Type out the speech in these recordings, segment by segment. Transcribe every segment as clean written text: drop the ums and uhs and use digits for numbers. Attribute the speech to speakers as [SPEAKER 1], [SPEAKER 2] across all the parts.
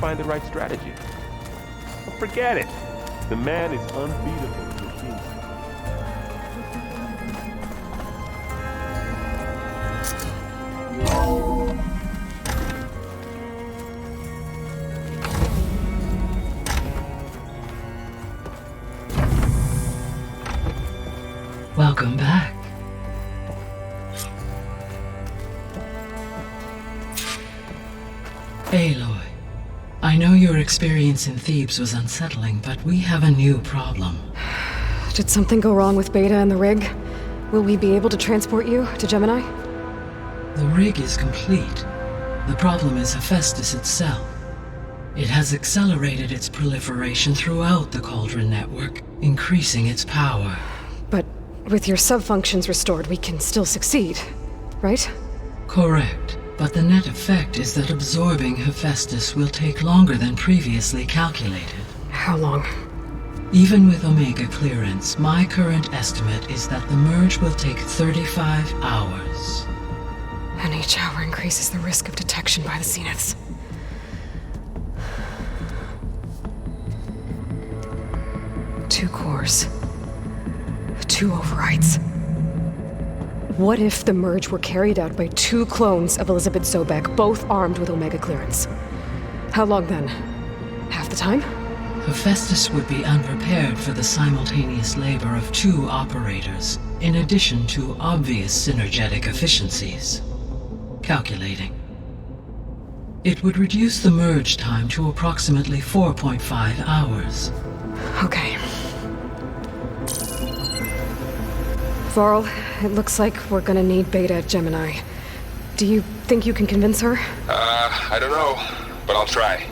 [SPEAKER 1] find the right strategy. But forget it. The man is unbeatable.
[SPEAKER 2] Welcome back. Aloy, I know your experience in Thebes was unsettling, but we have a new problem.
[SPEAKER 3] Did something go wrong with Beta and the rig? Will we be able to transport you to Gemini?
[SPEAKER 2] The rig is complete. The problem is Hephaestus itself. It has accelerated its proliferation throughout the Cauldron network, increasing its power.
[SPEAKER 3] But with your sub-functions restored, we can still succeed, right?
[SPEAKER 2] Correct, but the net effect is that absorbing Hephaestus will take longer than previously calculated.
[SPEAKER 3] How long?
[SPEAKER 2] Even with Omega clearance, my current estimate is that the merge will take 35 hours.
[SPEAKER 3] And each hour increases the risk of detection by the Zeniths. Two cores. Two overrides. What if the merge were carried out by two clones of Elizabeth Sobek, both armed with Omega clearance? How long then? Half the time?
[SPEAKER 2] Hephaestus would be unprepared for the simultaneous labor of two operators, in addition to obvious synergetic efficiencies. Calculating. It would reduce the merge time to approximately 4.5 hours.
[SPEAKER 3] Okay. Varl, it looks like we're gonna need Beta at Gemini. Do you think you can convince her?
[SPEAKER 4] I don't know, but I'll try.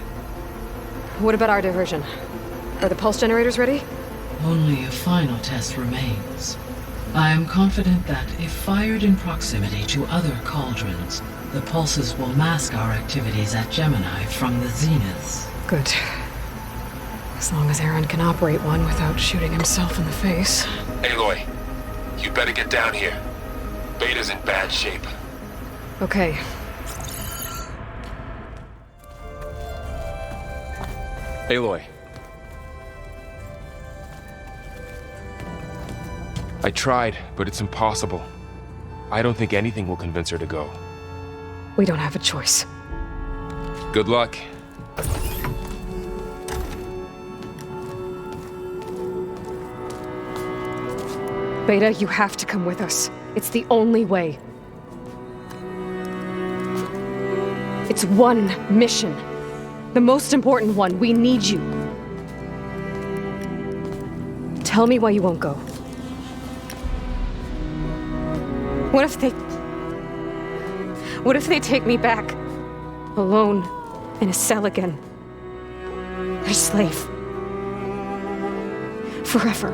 [SPEAKER 3] What about our diversion? Are the pulse generators ready?
[SPEAKER 2] Only a final test remains. I am confident that if fired in proximity to other cauldrons, the pulses will mask our activities at Gemini from the Zeniths.
[SPEAKER 3] Good. As long as Aaron can operate one without shooting himself in the face.
[SPEAKER 4] Aloy, you better get down here. Beta's in bad shape.
[SPEAKER 3] Okay.
[SPEAKER 1] Aloy. I tried, but it's impossible. I don't think anything will convince her to go.
[SPEAKER 3] We don't have a choice.
[SPEAKER 1] Good luck.
[SPEAKER 3] Beta, you have to come with us. It's the only way. It's one mission. The most important one. We need you. Tell me why you won't go. What if they take me back? Alone, in a cell again. Their slave. Forever.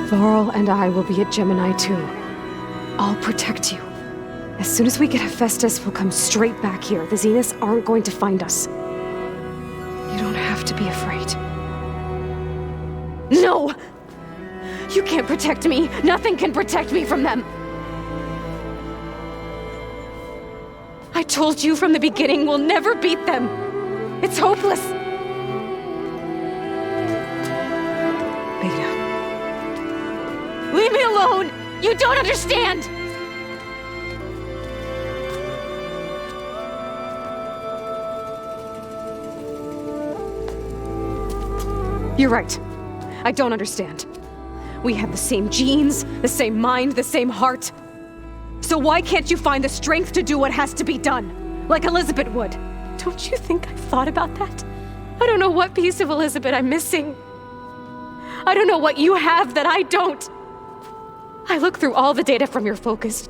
[SPEAKER 3] Varl and I will be at Gemini too. I'll protect you. As soon as we get Hephaestus, we'll come straight back here. The Zeniths aren't going to find us. You don't have to be afraid. No! You can't protect me. Nothing can protect me from them. I told you from the beginning we'll never beat them. It's hopeless. Beta. Leave me alone! You don't understand! You're right. I don't understand. We have the same genes, the same mind, the same heart. So why can't you find the strength to do what has to be done? Like Elizabeth would. Don't you think I've thought about that? I don't know what piece of Elizabeth I'm missing. I don't know what you have that I don't. I look through all the data from your focus.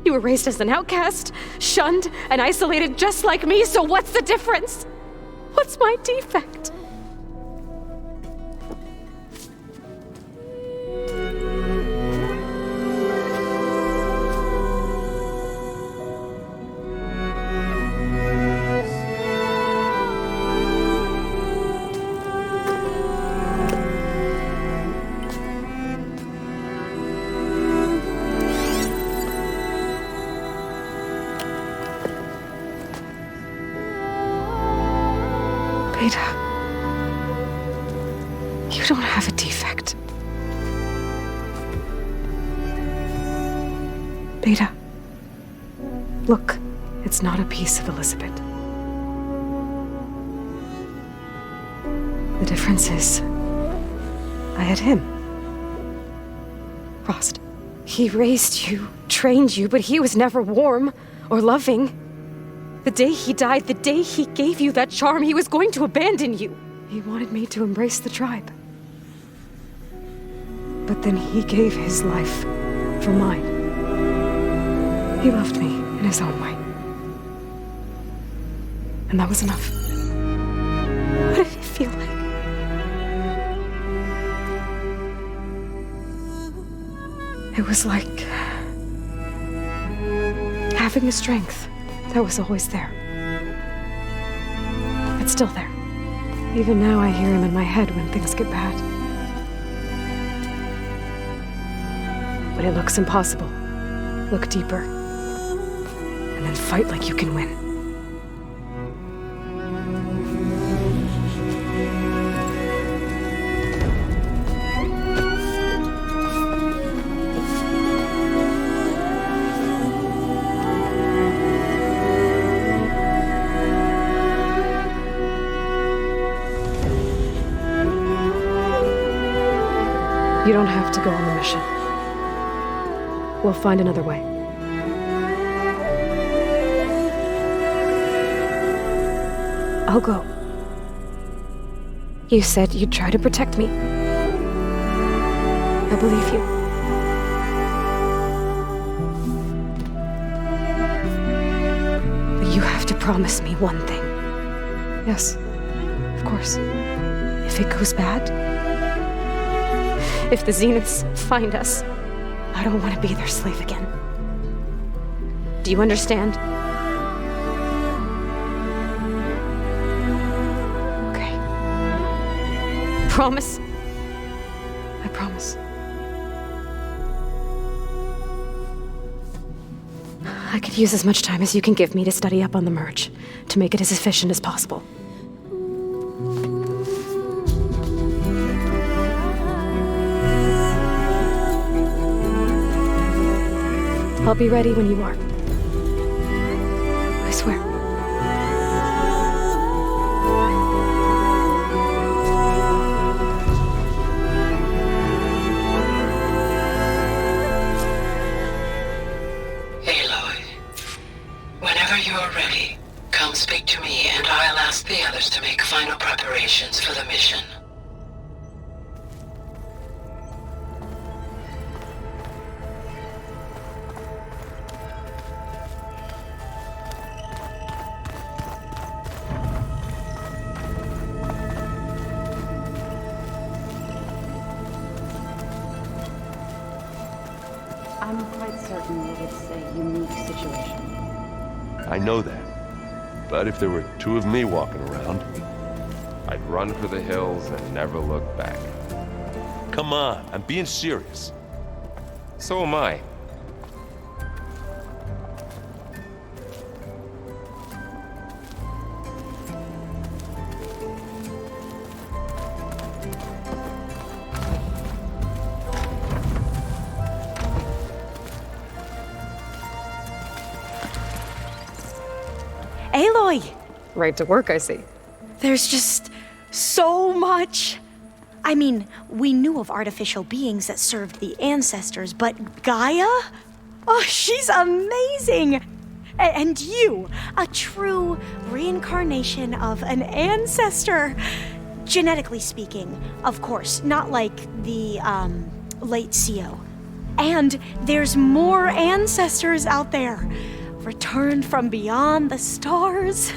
[SPEAKER 3] You were raised as an outcast, shunned, and isolated just like me, so what's the difference? What's my defect? don't have a defect. Beta. Look, it's not a piece of Elizabeth. The difference is, I had him. Frost. He raised you, trained you, but he was never warm or loving. The day he died, the day he gave you that charm, he was going to abandon you. He wanted me to embrace the tribe. But then he gave his life for mine. He loved me in his own way. And that was enough. What did it feel like? It was like having a strength that was always there. It's still there. Even now I hear him in my head when things get bad. When it looks impossible, look deeper. And then fight like you can win. You don't have to go on the mission. We'll find another way. I'll go. You said you'd try to protect me. I believe you. But you have to promise me one thing. Yes, of course. If it goes bad, if the Zeniths find us, I don't want to be their slave again. Do you understand? Okay. Promise? I promise. I could use as much time as you can give me to study up on the merge, to make it as efficient as possible. I'll be ready when you are. I swear.
[SPEAKER 2] Aloy, whenever you're ready, come speak to me and I'll ask the others to make final preparations for the mission.
[SPEAKER 5] I'm quite certain that it's a unique situation.
[SPEAKER 6] I know that. But if there were two of me walking around,
[SPEAKER 1] I'd run for the hills and never look back.
[SPEAKER 6] come on, I'm being serious.
[SPEAKER 1] So am I.
[SPEAKER 7] Aloy!
[SPEAKER 3] Right to work, I see.
[SPEAKER 7] There's just so much. I mean, we knew of artificial beings that served the ancestors, but Gaia? Oh, she's amazing! And you, a true reincarnation of an ancestor. Genetically speaking, of course, not like the, late CO. And there's more ancestors out there. Returned from beyond the stars.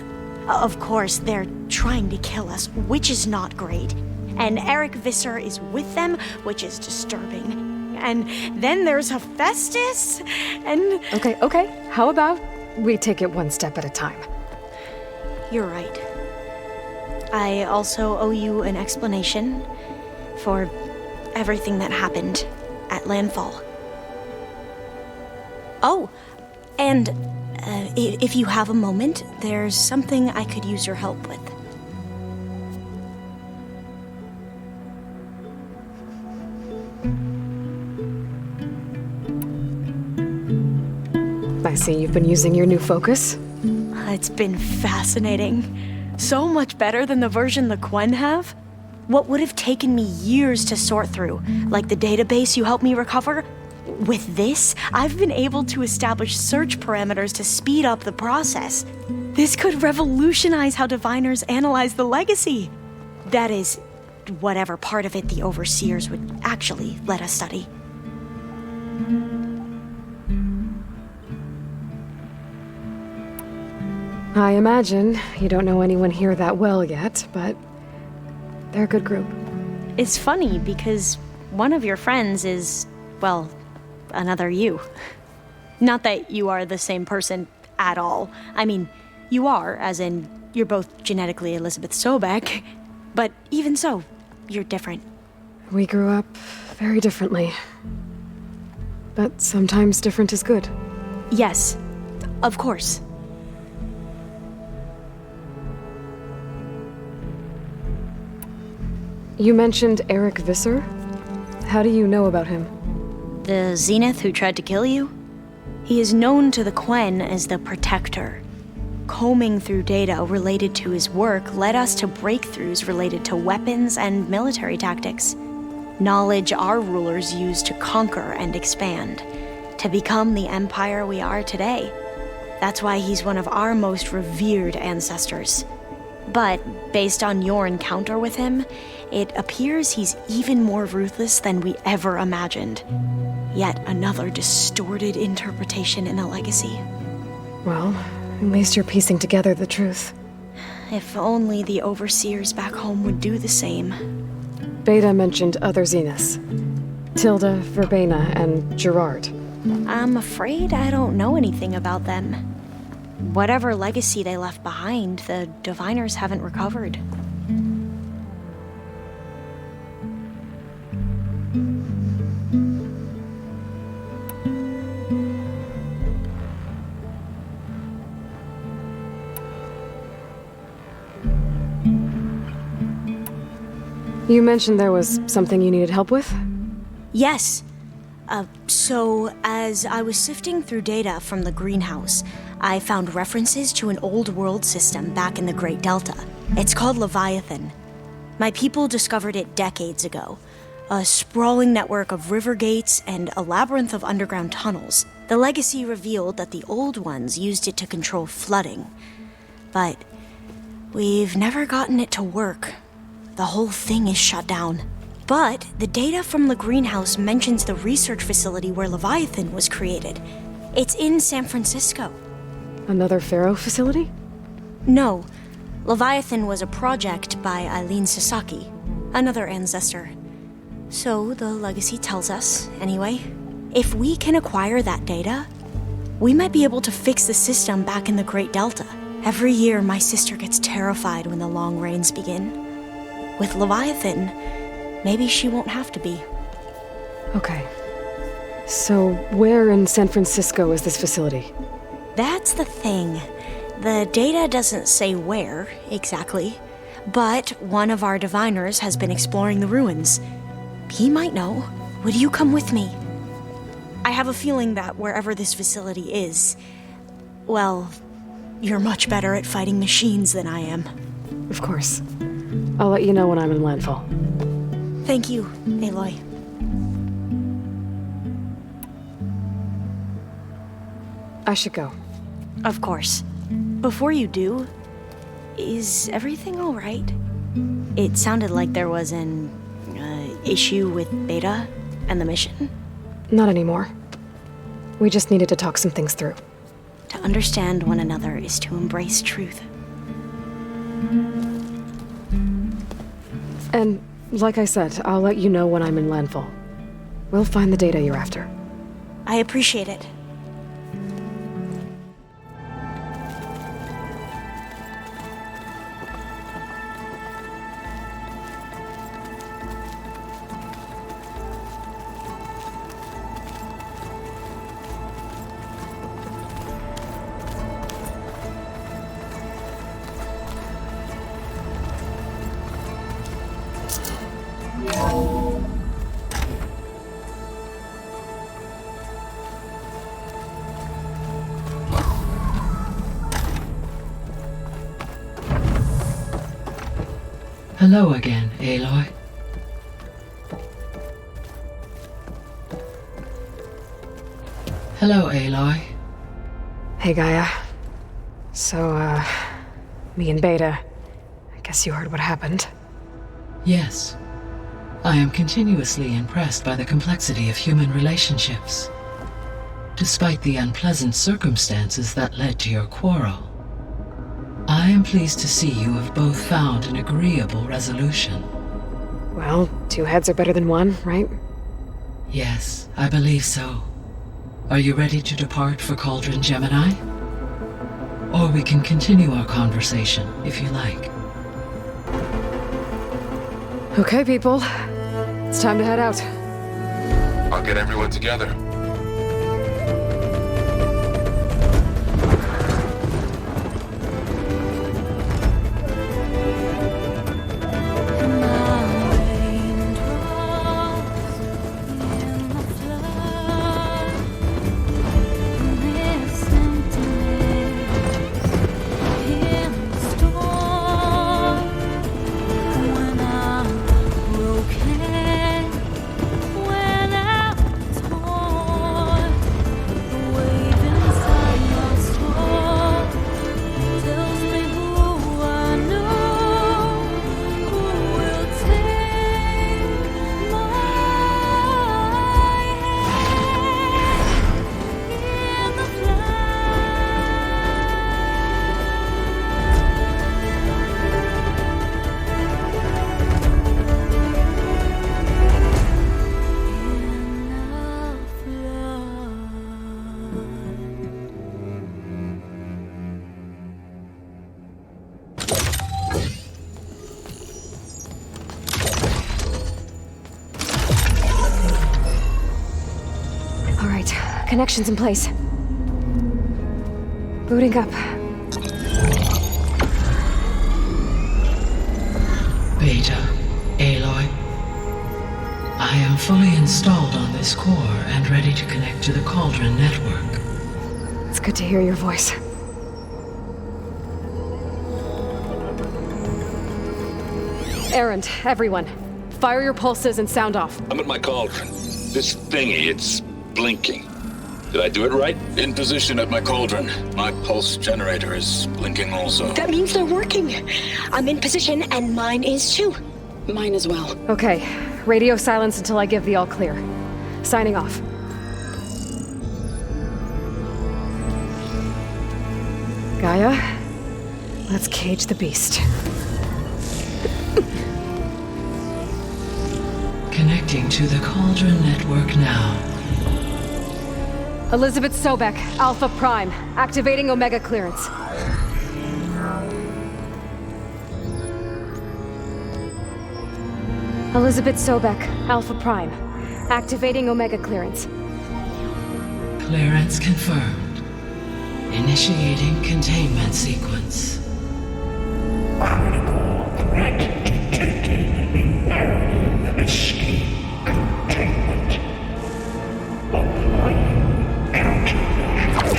[SPEAKER 7] Of course, they're trying to kill us, which is not great. And Eric Visser is with them, which is disturbing. And then there's Hephaestus, and...
[SPEAKER 3] Okay. How about we take it one step at a time?
[SPEAKER 7] You're right. I also owe you an explanation for everything that happened at Landfall. Oh, and if you have a moment, there's something I could use your help with.
[SPEAKER 3] I see you've been using your new focus.
[SPEAKER 7] It's been fascinating. So much better than the version the Quen have. What would have taken me years to sort through, like the database you helped me recover, with this, I've been able to establish search parameters to speed up the process. This could revolutionize how diviners analyze the legacy. That is, whatever part of it the overseers would actually let us study.
[SPEAKER 3] I imagine you don't know anyone here that well yet, but they're a good group.
[SPEAKER 7] It's funny because one of your friends is, well, another you. Not that you are the same person at all. I mean, you are, as in, you're both genetically Elizabeth Sobeck, but even so, you're different.
[SPEAKER 3] We grew up very differently. But sometimes different is good.
[SPEAKER 7] Yes, of course.
[SPEAKER 3] You mentioned Eric Visser? How do you know about him?
[SPEAKER 7] The Zenith who tried to kill you? He is known to the Quen as the Protector. Combing through data related to his work led us to breakthroughs related to weapons and military tactics. Knowledge our rulers used to conquer and expand, to become the empire we are today. That's why he's one of our most revered ancestors. But based on your encounter with him, it appears he's even more ruthless than we ever imagined. Yet another distorted interpretation in a legacy.
[SPEAKER 3] Well, at least you're piecing together the truth.
[SPEAKER 7] If only the overseers back home would do the same.
[SPEAKER 3] Beta mentioned other Zeniths. Tilda, Verbena, and Gerard.
[SPEAKER 7] I'm afraid I don't know anything about them. Whatever legacy they left behind, the diviners haven't recovered.
[SPEAKER 3] You mentioned there was something you needed help with?
[SPEAKER 7] Yes. So, as I was sifting through data from the greenhouse, I found references to an old world system back in the Great Delta. It's called Leviathan. My people discovered it decades ago. A sprawling network of river gates and a labyrinth of underground tunnels. The legacy revealed that the old ones used it to control flooding. But we've never gotten it to work. The whole thing is shut down. But the data from the greenhouse mentions the research facility where Leviathan was created. It's in San Francisco.
[SPEAKER 3] Another Pharaoh facility?
[SPEAKER 7] No. Leviathan was a project by Eileen Sasaki, another ancestor. So the legacy tells us, anyway. If we can acquire that data, we might be able to fix the system back in the Great Delta. Every year, my sister gets terrified when the long rains begin. With Leviathan, maybe she won't have to be.
[SPEAKER 3] Okay. So, where in San Francisco is this facility?
[SPEAKER 7] That's the thing. The data doesn't say where, exactly. But one of our diviners has been exploring the ruins. He might know. Would you come with me? I have a feeling that wherever this facility is, well, you're much better at fighting machines than I am.
[SPEAKER 3] Of course. I'll let you know when I'm in landfall.
[SPEAKER 7] Thank you, Aloy.
[SPEAKER 3] I should go.
[SPEAKER 7] Of course. Before you do, is everything all right? It sounded like there was an issue with Beta and the mission.
[SPEAKER 3] Not anymore. We just needed to talk some things through.
[SPEAKER 7] To understand one another is to embrace truth.
[SPEAKER 3] And, like I said, I'll let you know when I'm in landfall. We'll find the data you're after.
[SPEAKER 7] I appreciate it.
[SPEAKER 2] Hello again, Aloy. Hello, Aloy.
[SPEAKER 3] Hey, Gaia. So, me and Beta. I guess you heard what happened.
[SPEAKER 2] Yes. I am continuously impressed by the complexity of human relationships. Despite the unpleasant circumstances that led to your quarrel, I am pleased to see you have both found an agreeable resolution.
[SPEAKER 3] Well, two heads are better than one, right?
[SPEAKER 2] Yes, I believe so. Are you ready to depart for Cauldron Gemini? Or we can continue our conversation, if you like.
[SPEAKER 3] Okay, people. It's time to head out.
[SPEAKER 4] I'll get everyone together.
[SPEAKER 3] Connections in place. Booting up.
[SPEAKER 2] Beta, Aloy. I am fully installed on this core and ready to connect to the Cauldron network.
[SPEAKER 3] It's good to hear your voice. Errand, everyone. Fire your pulses and sound off.
[SPEAKER 8] I'm at my cauldron. This thingy, it's blinking. Did I do it right? In position at my cauldron. My pulse generator is blinking also.
[SPEAKER 7] That means they're working. I'm in position, and mine is too.
[SPEAKER 5] Mine as well.
[SPEAKER 3] Okay. Radio silence until I give the all clear. Signing off. Gaia, let's cage the beast.
[SPEAKER 2] Connecting to the Cauldron network now.
[SPEAKER 3] Elizabeth Sobek, Alpha Prime, activating Omega clearance. Elizabeth Sobek, Alpha Prime, activating Omega clearance.
[SPEAKER 2] Clearance confirmed. Initiating containment sequence.
[SPEAKER 9] Critical threat detected. Imperative escape containment. Applying countermeasures.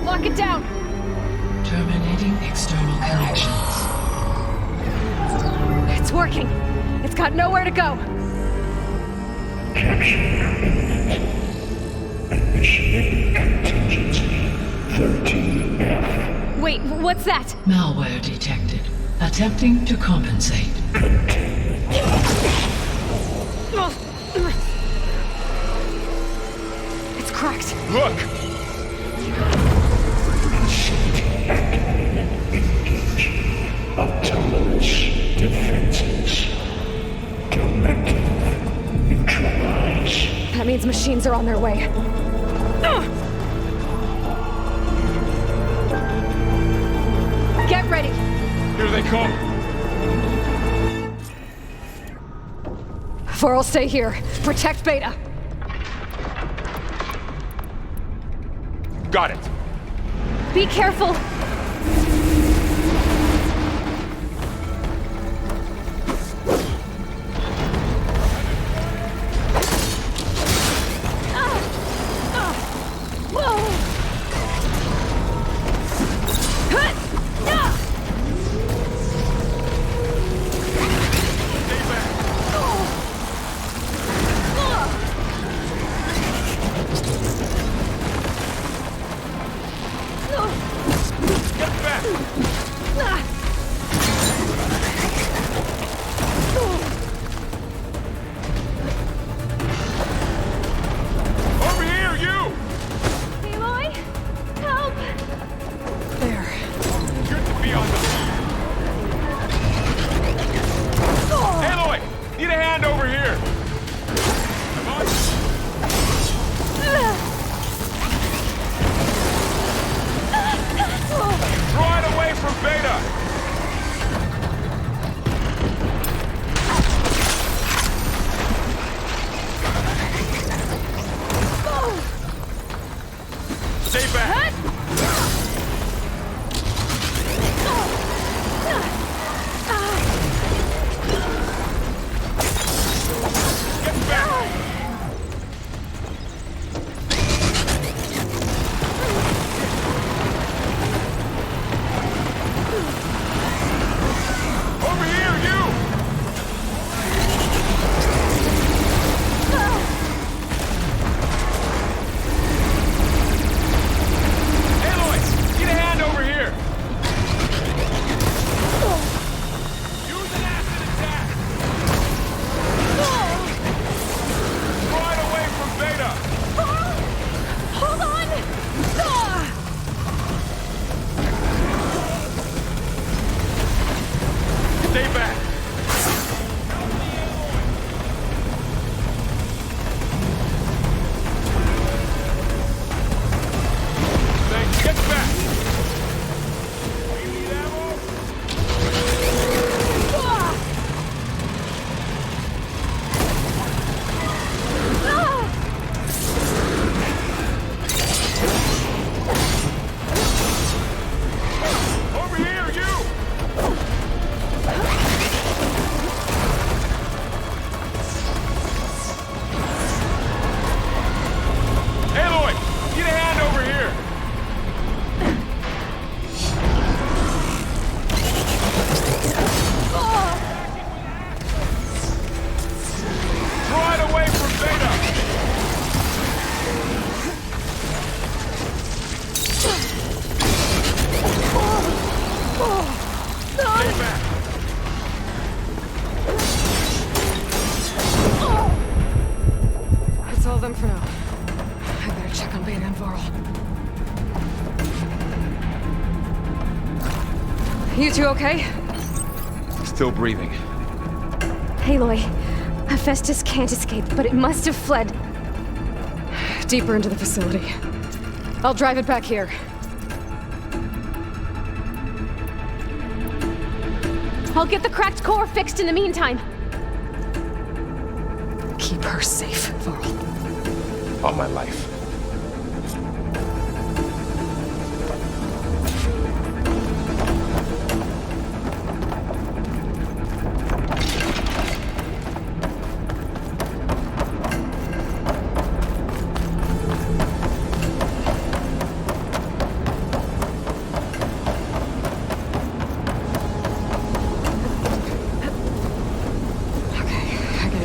[SPEAKER 3] Lock it down!
[SPEAKER 2] Terminating external connections.
[SPEAKER 3] It's working! It's got nowhere to go!
[SPEAKER 9] Capture imminent. Initiating contingency 13F.
[SPEAKER 3] Wait, what's that?
[SPEAKER 2] Malware detected. Attempting to compensate.
[SPEAKER 3] It's cracked.
[SPEAKER 1] Look!
[SPEAKER 9] Engaging autonomous defenses. Directive neutralize.
[SPEAKER 3] That means machines are on their way. Get ready!
[SPEAKER 1] Here they come!
[SPEAKER 3] For'll stay here. Protect Beta.
[SPEAKER 1] Got it!
[SPEAKER 3] Be careful! now. I better check on Beta and Varl. You two okay?
[SPEAKER 1] Still breathing.
[SPEAKER 3] Aloy, Hephaestus can't escape, but it must have fled deeper into the facility. I'll drive it back here. I'll get the cracked core fixed in the meantime. Keep her safe, Varl.
[SPEAKER 1] On my life.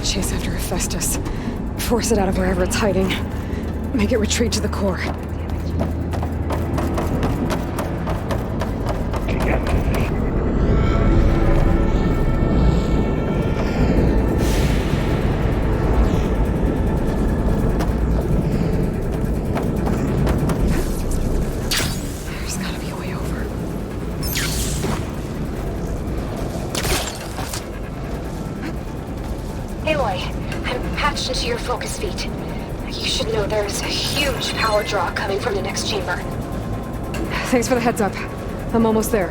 [SPEAKER 3] Chase after Hephaestus. Force it out of wherever it's hiding. Make it retreat to the core. There's gotta be a way over.
[SPEAKER 10] Aloy, I'm patched into your focus feed. You should know there's a huge power draw coming from the next chamber.
[SPEAKER 3] Thanks for the heads up. I'm almost there.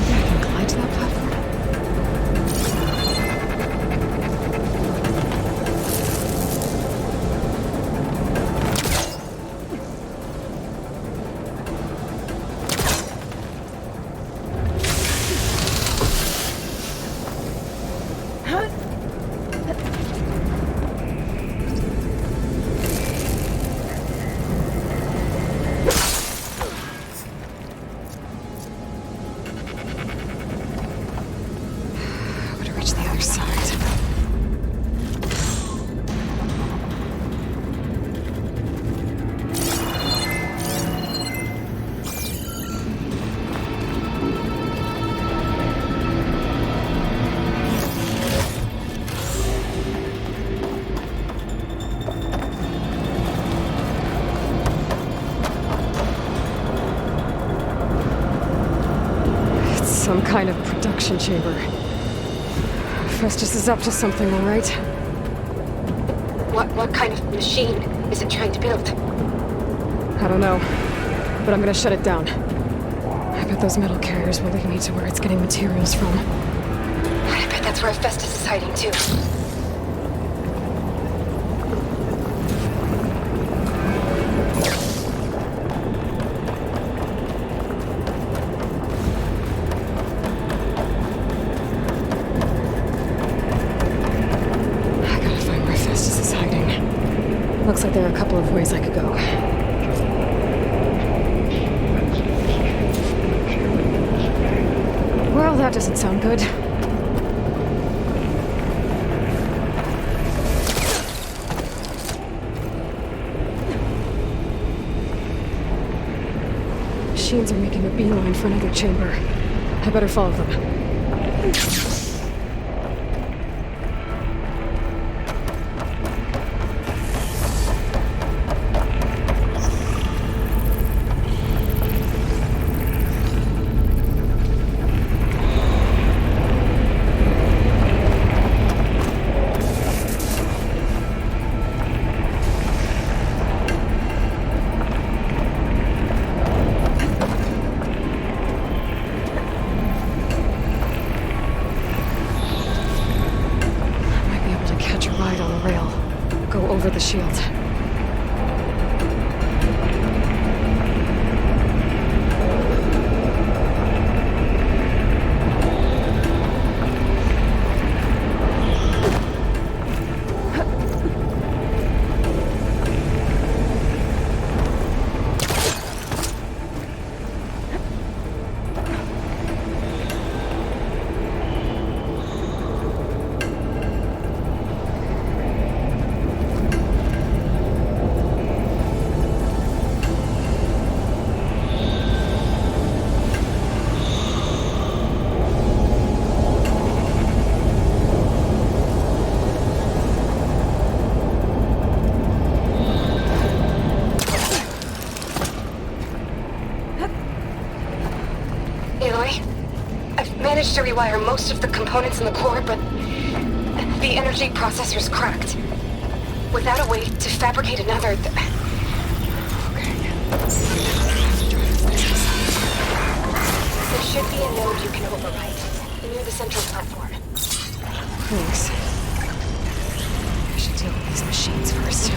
[SPEAKER 3] I can glide to that platform. Some kind of production chamber. Festus is up to something, all right?
[SPEAKER 10] What kind of machine is it trying to build?
[SPEAKER 3] I don't know, but I'm gonna shut it down. I bet those metal carriers will lead me to where it's getting materials from.
[SPEAKER 10] I bet that's where Festus is hiding too.
[SPEAKER 3] Looks like there are a couple of ways I could go. Well, that doesn't sound good. Machines are making a beeline for another chamber. I better follow them. Over the shield.
[SPEAKER 10] managed to rewire most of the components in the core, but the energy processor's cracked. Without a way to fabricate another... There should be a node you can override near the central platform.
[SPEAKER 3] Thanks. I should deal with these machines first.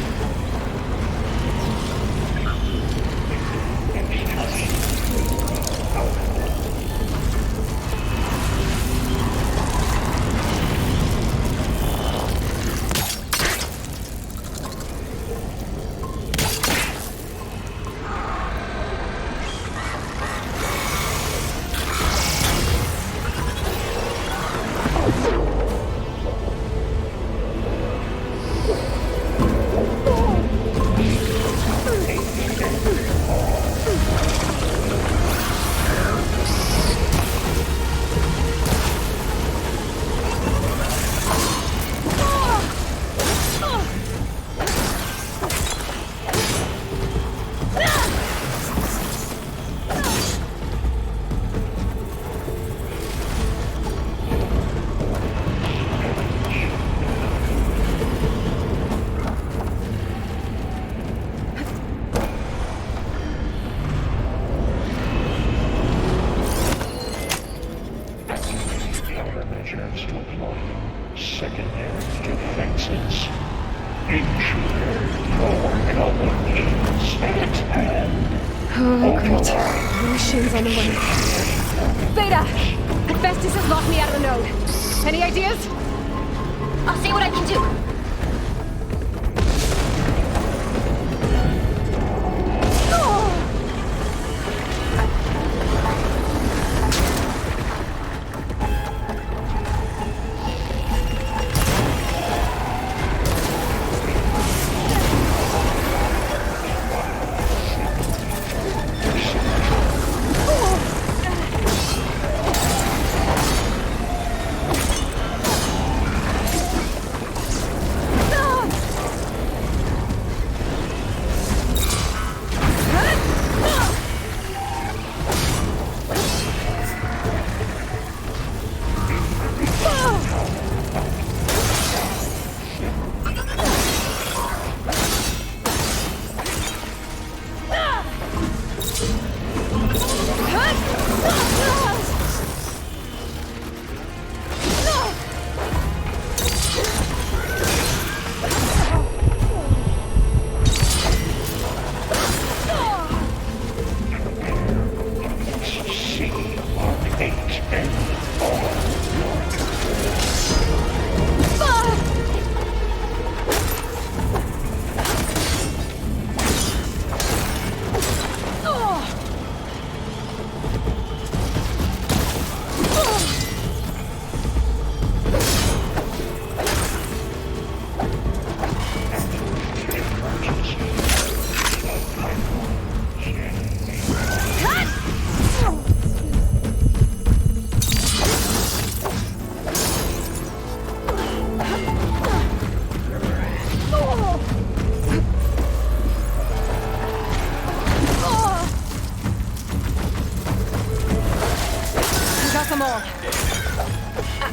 [SPEAKER 9] Secondary defenses. Intruder, your coming is at hand.
[SPEAKER 3] Oh, great. The machine's on the way. Beta! Hephaestus has locked me out of the node. Any ideas?
[SPEAKER 10] I'll see what I can do.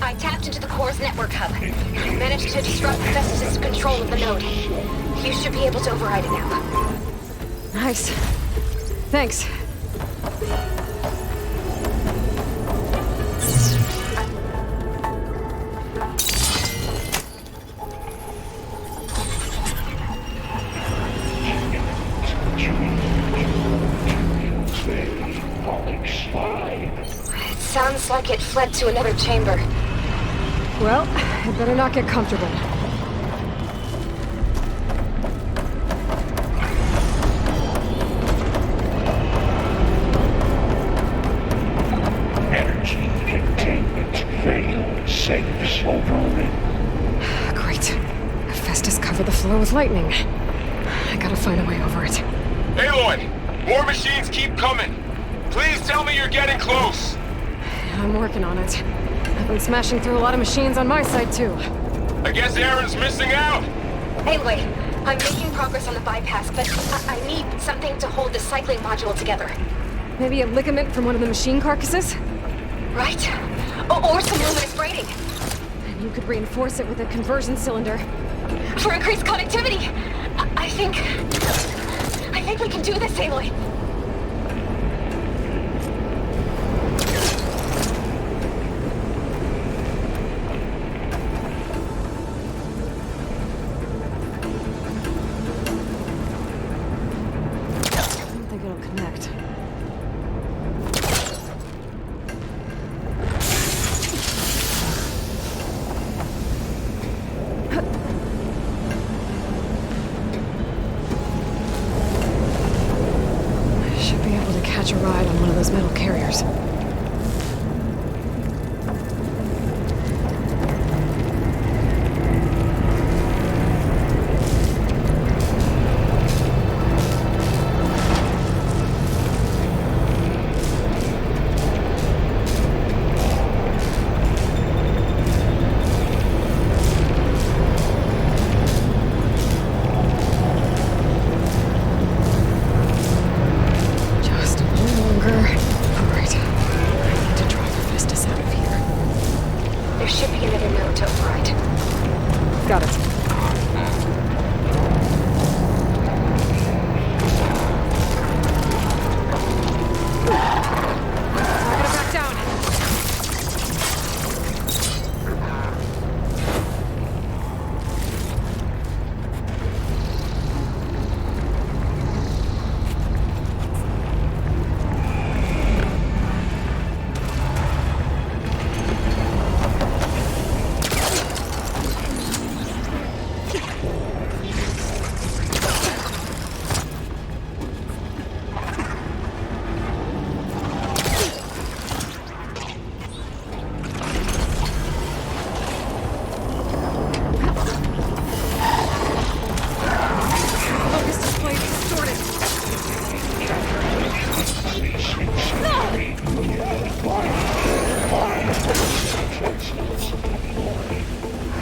[SPEAKER 10] I tapped into the core's network hub. I managed to disrupt Hephaestus' control of the node. You should be able to override it now.
[SPEAKER 3] Nice. Thanks.
[SPEAKER 10] Sounds like it fled to another chamber.
[SPEAKER 3] Well, I'd better not get comfortable.
[SPEAKER 9] Energy containment failed. Safes overrun.
[SPEAKER 3] Great. Hephaestus covered the floor with lightning. I gotta find a way over it.
[SPEAKER 1] Aloy! More machines keep coming! Please tell me you're getting close!
[SPEAKER 3] I'm working on it. I've been smashing through a lot of machines on my side, too.
[SPEAKER 1] I guess Aaron's missing out!
[SPEAKER 10] Anyway, I'm making progress on the bypass, but I need something to hold the cycling module together.
[SPEAKER 3] Maybe a ligament from one of the machine carcasses?
[SPEAKER 10] Right. Or some luminous braiding.
[SPEAKER 3] And you could reinforce it with a conversion cylinder.
[SPEAKER 10] For increased connectivity. I think we can do this, Aloy.
[SPEAKER 3] I don't think it'll connect. Catch a ride on one of those metal carriers. Got it.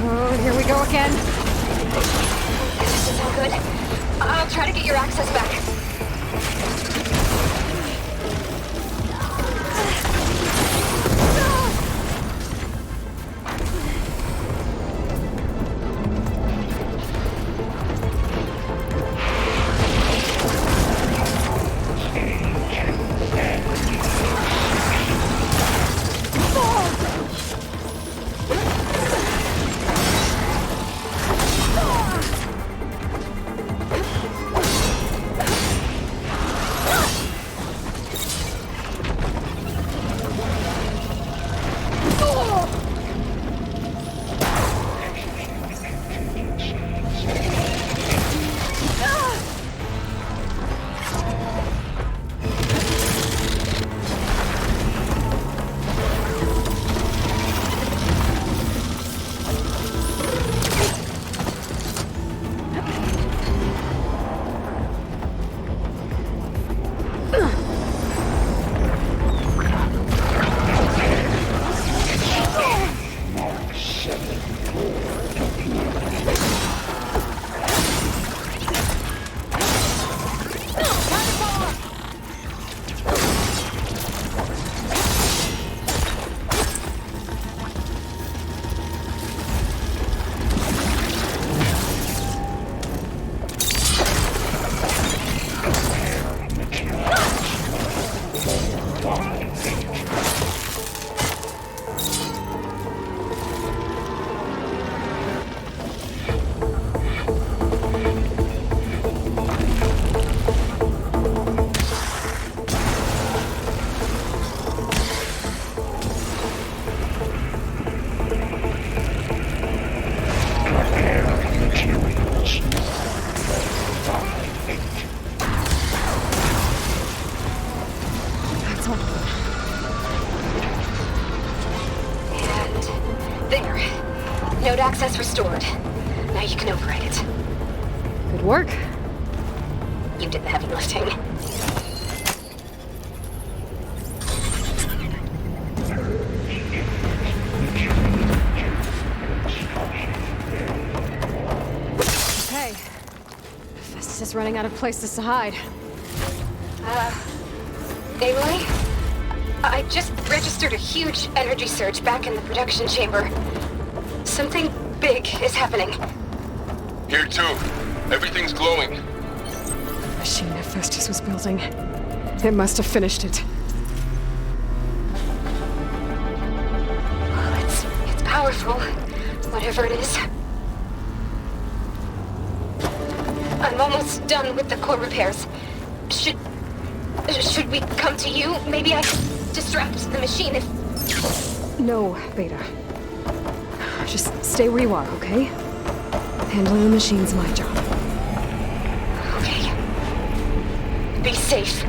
[SPEAKER 3] Oh, here we go again.
[SPEAKER 10] This is all good. I'll try to get your access back. Node access restored. Now you can override it.
[SPEAKER 3] Good work.
[SPEAKER 10] You did the heavy lifting.
[SPEAKER 3] Okay. Festus is running out of places to hide.
[SPEAKER 10] Aloy? I just registered a huge energy surge back in the production chamber. Something big is happening.
[SPEAKER 4] Here too. Everything's glowing.
[SPEAKER 3] The machine Hephaestus was building. It must have finished it.
[SPEAKER 10] Oh, it's powerful. Whatever it is. I'm almost done with the core repairs. Should we come to you? Maybe I could distract the machine if...
[SPEAKER 3] No, Beta. Just stay where you are, okay? Handling the machine's my job.
[SPEAKER 10] Okay. Be safe.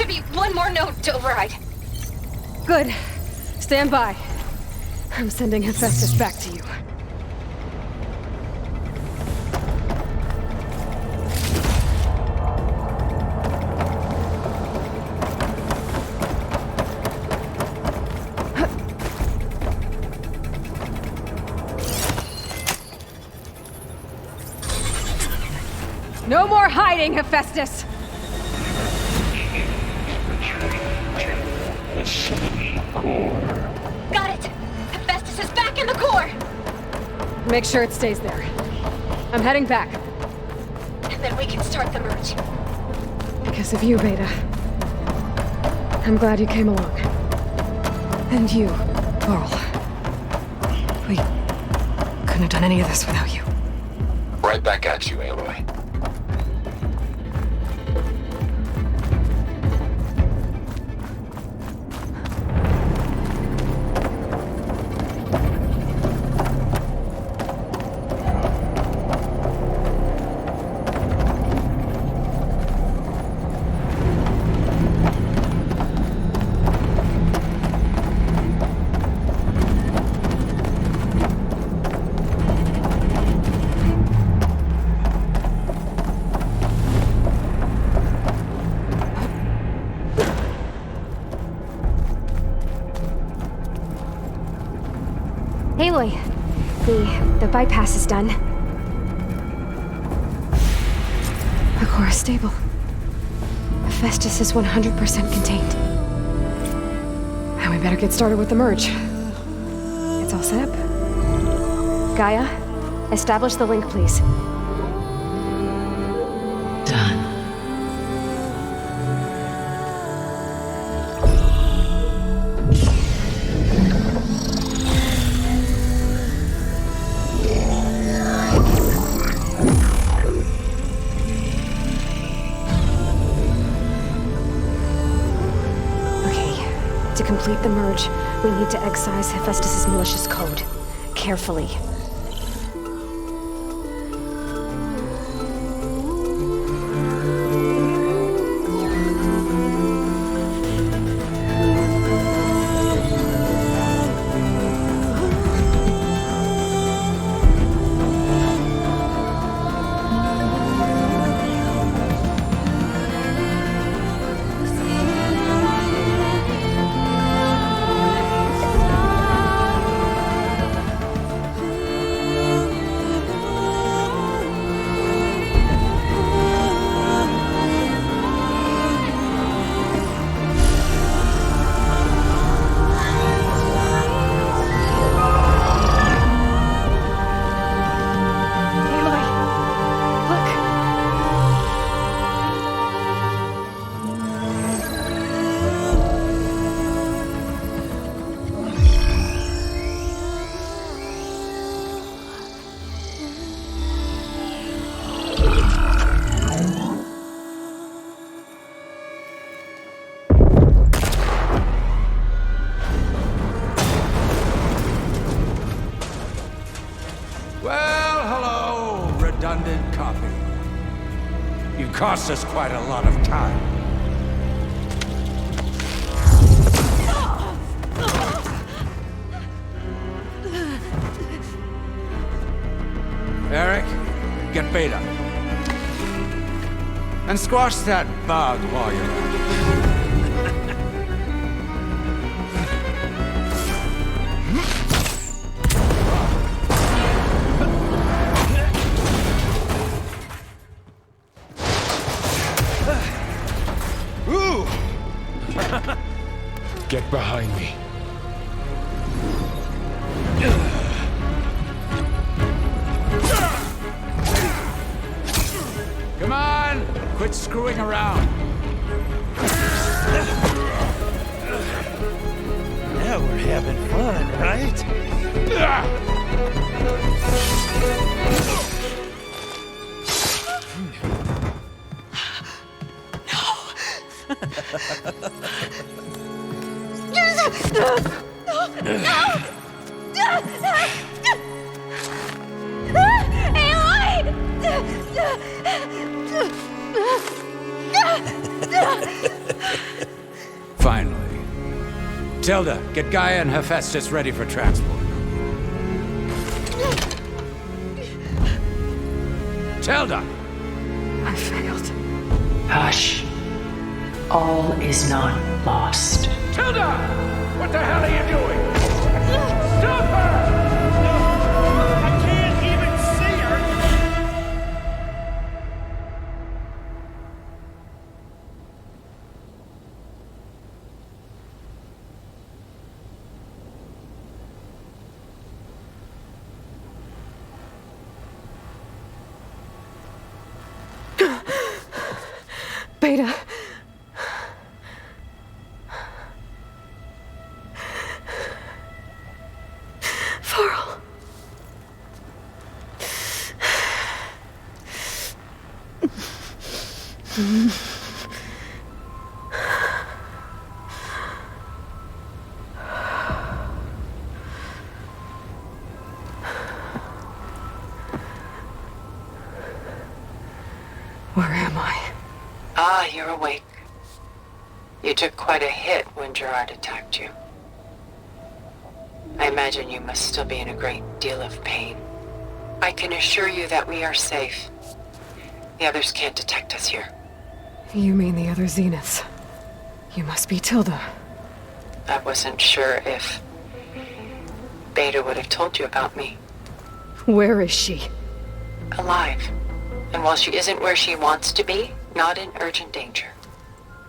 [SPEAKER 10] should be one more node to override.
[SPEAKER 3] Good. Stand by. I'm sending Hephaestus back to you. No more hiding, Hephaestus!
[SPEAKER 9] The Sony core.
[SPEAKER 10] Got it! Hephaestus is back in the core!
[SPEAKER 3] Make sure it stays there. I'm heading back.
[SPEAKER 10] And then we can start the merge.
[SPEAKER 3] Because of you, Beta. I'm glad you came along. And you, Laurel. We couldn't have done any of this without you.
[SPEAKER 4] Right back at you, Aloy.
[SPEAKER 11] Aloy, the bypass is done.
[SPEAKER 3] The core is stable.
[SPEAKER 11] Hephaestus is 100% contained.
[SPEAKER 3] And we better get started with the merge.
[SPEAKER 11] It's all set up. Gaia, establish the link, please.
[SPEAKER 2] Done.
[SPEAKER 11] To complete the merge, we need to excise Hephaestus' malicious code. Carefully.
[SPEAKER 12] Redundant copy. You cost us quite a lot of time. Eric, get Beta. And squash that bug while you're at it.
[SPEAKER 1] Get behind me.
[SPEAKER 12] Come on! Quit screwing around.
[SPEAKER 13] Now we're having fun, right?
[SPEAKER 7] Aloy!
[SPEAKER 12] Finally. Tilda, get Gaia and Hephaestus ready for transport. Tilda!
[SPEAKER 2] I failed. Hush. All is not lost.
[SPEAKER 12] Tilda! What the hell are you doing? Stop her!
[SPEAKER 13] I can't even see her!
[SPEAKER 3] Beta. Farrell. Where am I?
[SPEAKER 2] Ah, you're awake. You took quite a hit when Gerard attacked you. I imagine you must still be in a great deal of pain. I can assure you that we are safe. The others can't detect us here.
[SPEAKER 3] You mean the other Zeniths? You must be Tilda.
[SPEAKER 2] I wasn't sure if Beta would have told you about me.
[SPEAKER 3] Where is she?
[SPEAKER 2] Alive. And while she isn't where she wants to be, not in urgent danger.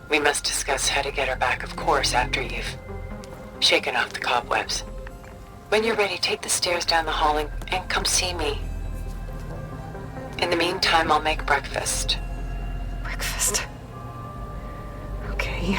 [SPEAKER 2] We must discuss how to get her back, of course, after you've shaken off the cobwebs. When you're ready, take the stairs down the hall and come see me. In the meantime, I'll make breakfast.
[SPEAKER 3] Breakfast. Okay.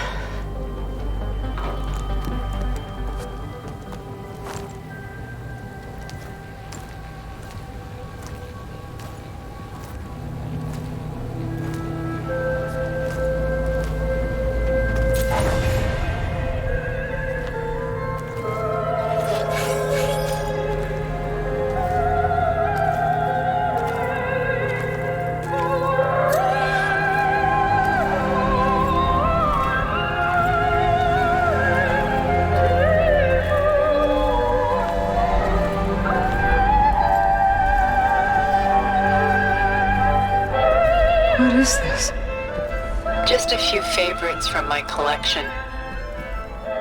[SPEAKER 3] What is this?
[SPEAKER 2] Just a few favorites from my collection.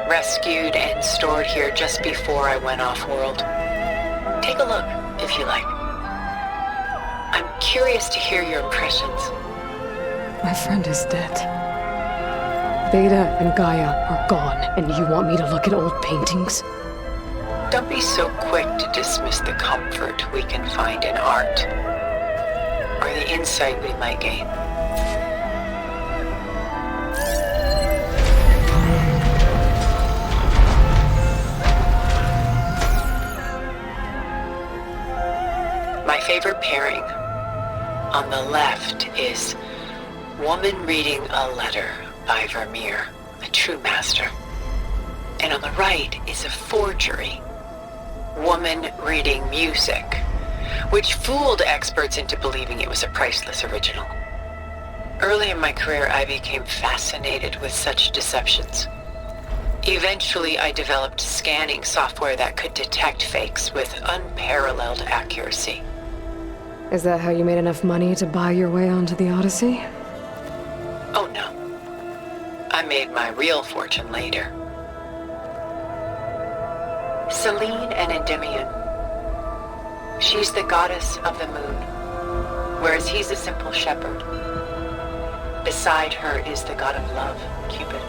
[SPEAKER 2] Rescued and stored here just before I went off-world. Take a look, if you like. I'm curious to hear your impressions.
[SPEAKER 3] My friend is dead. Beta and Gaia are gone, and you want me to look at old paintings?
[SPEAKER 2] Don't be so quick to dismiss the comfort we can find in art, or the insight we might gain. My favorite pairing on the left is Woman Reading a Letter by Vermeer, a true master. And on the right is a forgery, Woman Reading Music, which fooled experts into believing it was a priceless original. Early in my career, I became fascinated with such deceptions. Eventually, I developed scanning software that could detect fakes with unparalleled accuracy.
[SPEAKER 3] Is that how you made enough money to buy your way onto the Odyssey?
[SPEAKER 2] Oh no. I made my real fortune later. Selene and Endymion. She's the goddess of the moon, whereas he's a simple shepherd. Beside her is the god of love, Cupid.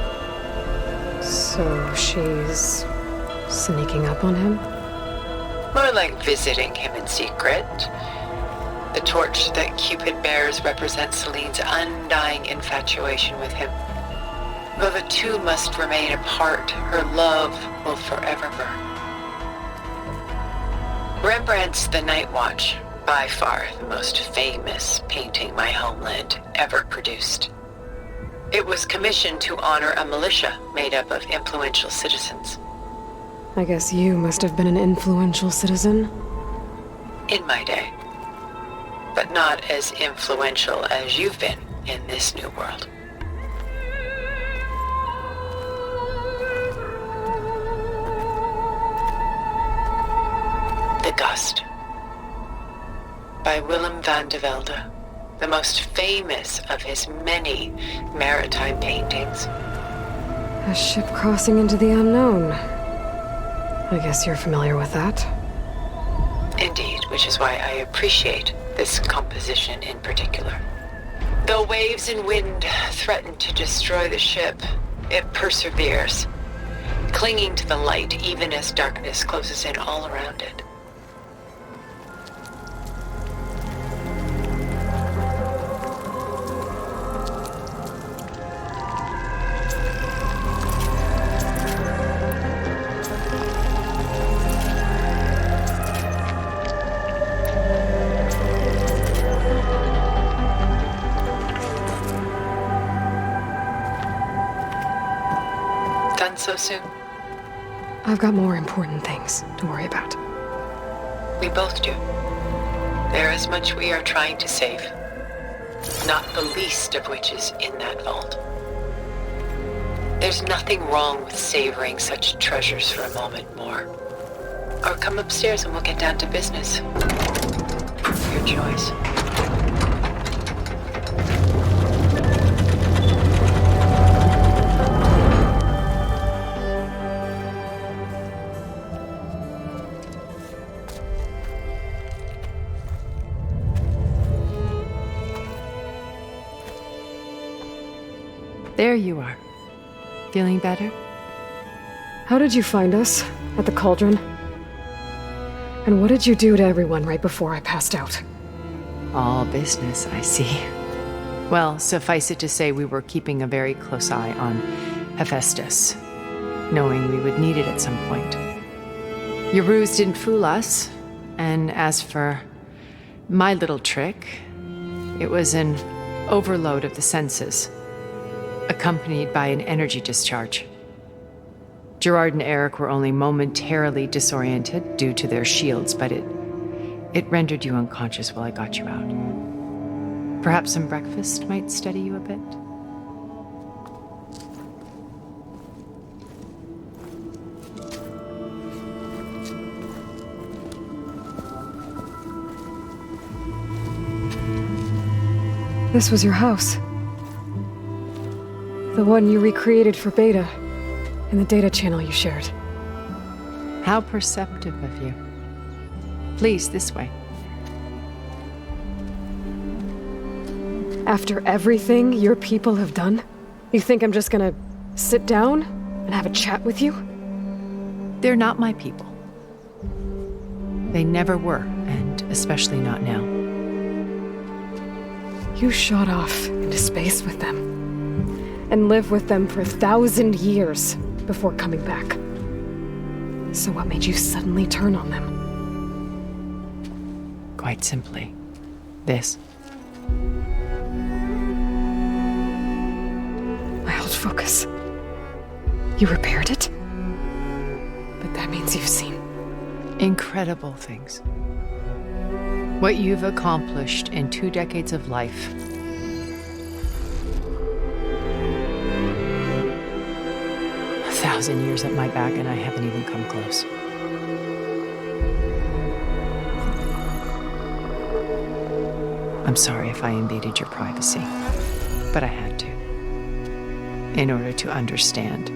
[SPEAKER 3] So she's sneaking up on him?
[SPEAKER 2] More like visiting him in secret. The torch that Cupid bears represents Selene's undying infatuation with him. Though the two must remain apart, her love will forever burn. Rembrandt's The Night Watch, by far the most famous painting my homeland ever produced. It was commissioned to honor a militia made up of influential citizens.
[SPEAKER 3] I guess you must have been an influential citizen?
[SPEAKER 2] In my day. But not as influential as you've been in this new world.
[SPEAKER 14] bust by Willem van de Velde, the most famous of his many maritime paintings.
[SPEAKER 11] A ship crossing into the unknown. I guess you're familiar with that.
[SPEAKER 14] Indeed, which is why I appreciate this composition in particular. Though waves and wind threaten to destroy the ship, it perseveres, clinging to the light even as darkness closes in all around it. Done so soon?
[SPEAKER 11] I've got more important things to worry about.
[SPEAKER 14] We both do. There is much we are trying to save, not the least of which is in that vault. There's nothing wrong with savoring such treasures for a moment more. Or come upstairs and we'll get down to business. Your choice.
[SPEAKER 15] There you are. Feeling better?
[SPEAKER 11] How did you find us? At the cauldron? And what did you do to everyone right before I passed out?
[SPEAKER 15] All business, I see. Well, suffice it to say we were keeping a very close eye on Hephaestus, knowing we would need it at some point. Your ruse didn't fool us, and as for my little trick, it was an overload of the senses, accompanied by an energy discharge. Gerard and Eric were only momentarily disoriented due to their shields, but it rendered you unconscious while I got you out. Perhaps some breakfast might steady you a bit?
[SPEAKER 11] This was your house. The one you recreated for Beta, in the data channel you shared.
[SPEAKER 15] How perceptive of you. Please, this way.
[SPEAKER 11] After everything your people have done, you think I'm just gonna sit down and have a chat with you?
[SPEAKER 15] They're not my people. They never were, and especially not now.
[SPEAKER 11] You shot off into space with them, and lived with them for 1,000 years before coming back. So what made you suddenly turn on them?
[SPEAKER 15] Quite simply, this.
[SPEAKER 11] My old focus. You repaired it? But that means you've seen
[SPEAKER 15] incredible things. What you've accomplished in 2 decades of life. A 1,000 years at my back and I haven't even come close. I'm sorry if I invaded your privacy, but I had to. In order to understand.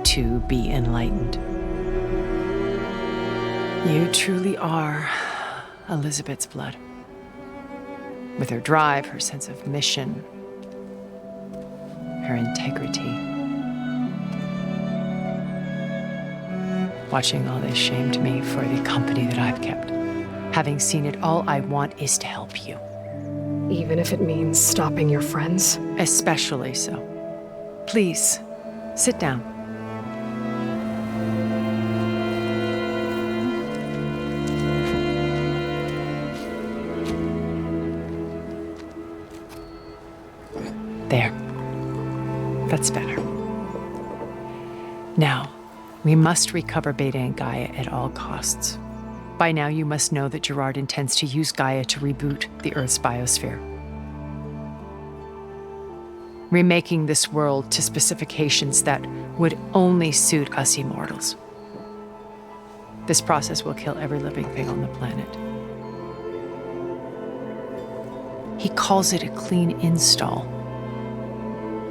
[SPEAKER 15] To be enlightened. You truly are Elizabeth's blood. With her drive, her sense of mission, her integrity. Watching all this shamed me for the company that I've kept. Having seen it, all I want is to help you.
[SPEAKER 11] Even if it means stopping your friends?
[SPEAKER 15] Especially so. Please, sit down. There. That's better. Now, we must recover Beta and Gaia at all costs. By now, you must know that Gerard intends to use Gaia to reboot the Earth's biosphere. Remaking this world to specifications that would only suit us immortals. This process will kill every living thing on the planet. He calls it a clean install.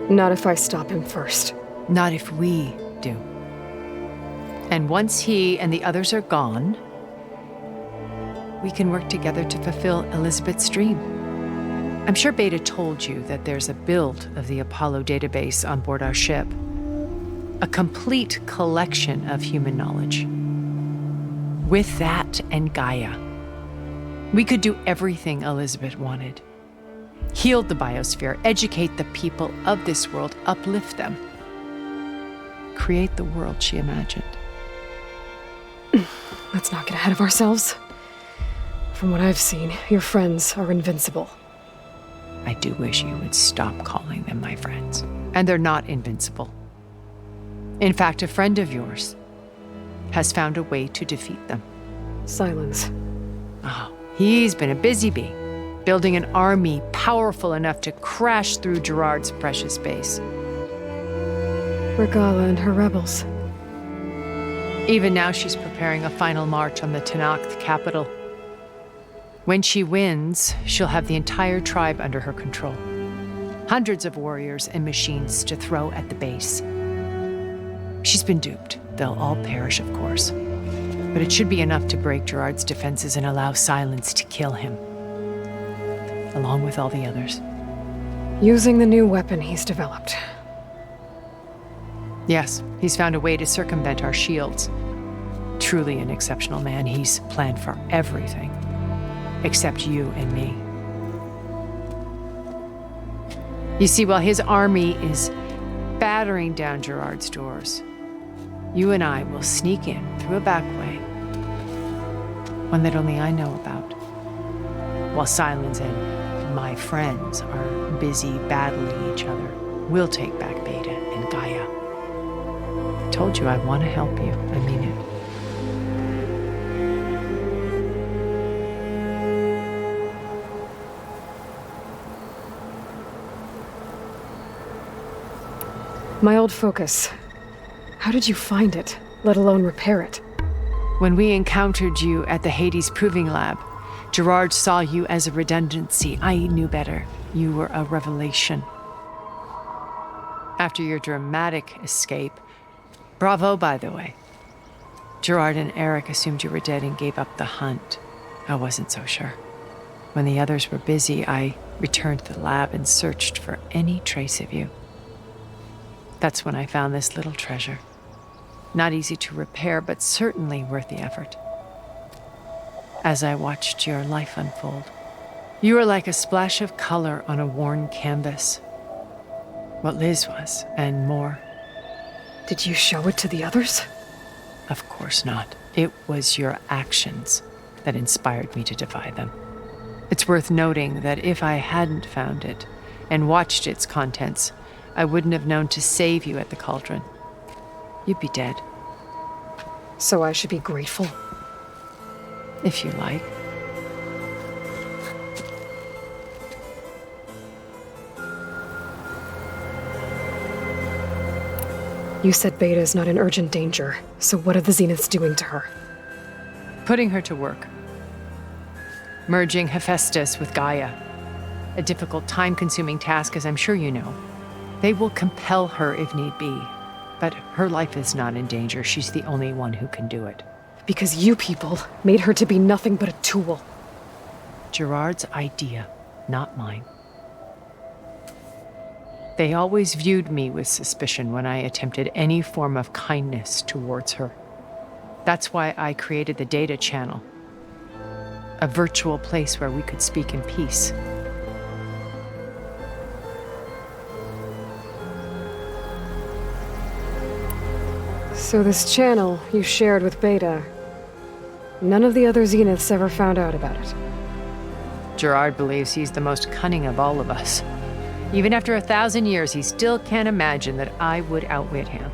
[SPEAKER 11] Not if I stop him first.
[SPEAKER 15] Not if we do. And once he and the others are gone, we can work together to fulfill Elizabeth's dream. I'm sure Beta told you that there's a build of the Apollo database on board our ship. A complete collection of human knowledge. With that and Gaia, we could do everything Elizabeth wanted. Heal the biosphere, educate the people of this world, uplift them. Create the world she imagined.
[SPEAKER 11] Let's not get ahead of ourselves. From what I've seen, your friends are invincible.
[SPEAKER 15] I do wish you would stop calling them my friends. And they're not invincible. In fact, a friend of yours has found a way to defeat them.
[SPEAKER 11] Silence.
[SPEAKER 15] Oh, he's been a busy bee, building an army powerful enough to crash through Gerard's precious base.
[SPEAKER 11] Regala and her rebels.
[SPEAKER 15] Even now, she's preparing a final march on the Tenakth capital. When she wins, she'll have the entire tribe under her control. Hundreds of warriors and machines to throw at the base. She's been duped. They'll all perish, of course. But it should be enough to break Gerard's defenses and allow Silence to kill him. Along with all the others.
[SPEAKER 11] Using the new weapon he's developed.
[SPEAKER 15] Yes, he's found a way to circumvent our shields. Truly an exceptional man. He's planned for everything. Except you and me. You see, while his army is battering down Gerard's doors, you and I will sneak in through a back way. One that only I know about. While Silence and my friends are busy battling each other, we'll take back Beta and Gaia. I told you I want to help you. I mean it.
[SPEAKER 11] My old focus. How did you find it, let alone repair it?
[SPEAKER 15] When we encountered you at the Hades Proving Lab, Gerard saw you as a redundancy. I knew better. You were a revelation. After your dramatic escape, bravo, by the way. Gerard and Eric assumed you were dead and gave up the hunt. I wasn't so sure. When the others were busy, I returned to the lab and searched for any trace of you. That's when I found this little treasure. Not easy to repair, but certainly worth the effort. As I watched your life unfold, you were like a splash of color on a worn canvas. What Liz was, and more.
[SPEAKER 11] Did you show it to the others?
[SPEAKER 15] Of course not. It was your actions that inspired me to defy them. It's worth noting that if I hadn't found it and watched its contents, I wouldn't have known to save you at the cauldron. You'd be dead.
[SPEAKER 11] So I should be grateful?
[SPEAKER 15] If you like.
[SPEAKER 11] You said Beta is not in urgent danger, so what are the Zeniths doing to her?
[SPEAKER 15] Putting her to work. Merging Hephaestus with Gaia. A difficult, time-consuming task, as I'm sure you know. They will compel her if need be. But her life is not in danger. She's the only one who can do it.
[SPEAKER 11] Because you people made her to be nothing but a tool.
[SPEAKER 15] Gerard's idea, not mine. They always viewed me with suspicion when I attempted any form of kindness towards her. That's why I created the data channel. A virtual place where we could speak in peace.
[SPEAKER 11] So this channel you shared with Beta, none of the other Zeniths ever found out about it.
[SPEAKER 15] Gerard believes he's the most cunning of all of us. Even after 1,000 years, he still can't imagine that I would outwit him.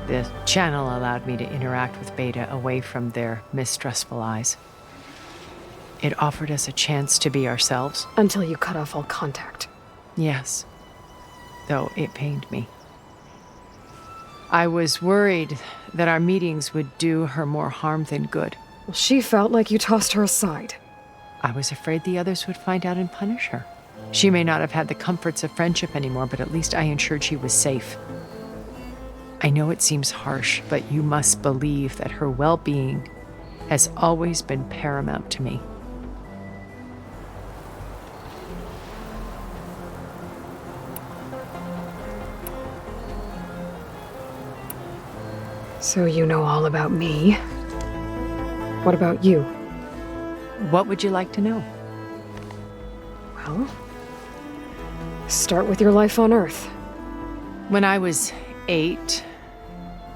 [SPEAKER 15] The channel allowed me to interact with Beta away from their mistrustful eyes. It offered us a chance to be ourselves.
[SPEAKER 11] Until you cut off all contact.
[SPEAKER 15] Yes. Though it pained me. I was worried that our meetings would do her more harm than good.
[SPEAKER 11] Well, she felt like you tossed her aside.
[SPEAKER 15] I was afraid the others would find out and punish her. She may not have had the comforts of friendship anymore, but at least I ensured she was safe. I know it seems harsh, but you must believe that her well-being has always been paramount to me.
[SPEAKER 11] So you know all about me. What about you?
[SPEAKER 15] What would you like to know?
[SPEAKER 11] Well, start with your life on Earth.
[SPEAKER 15] When I was 8,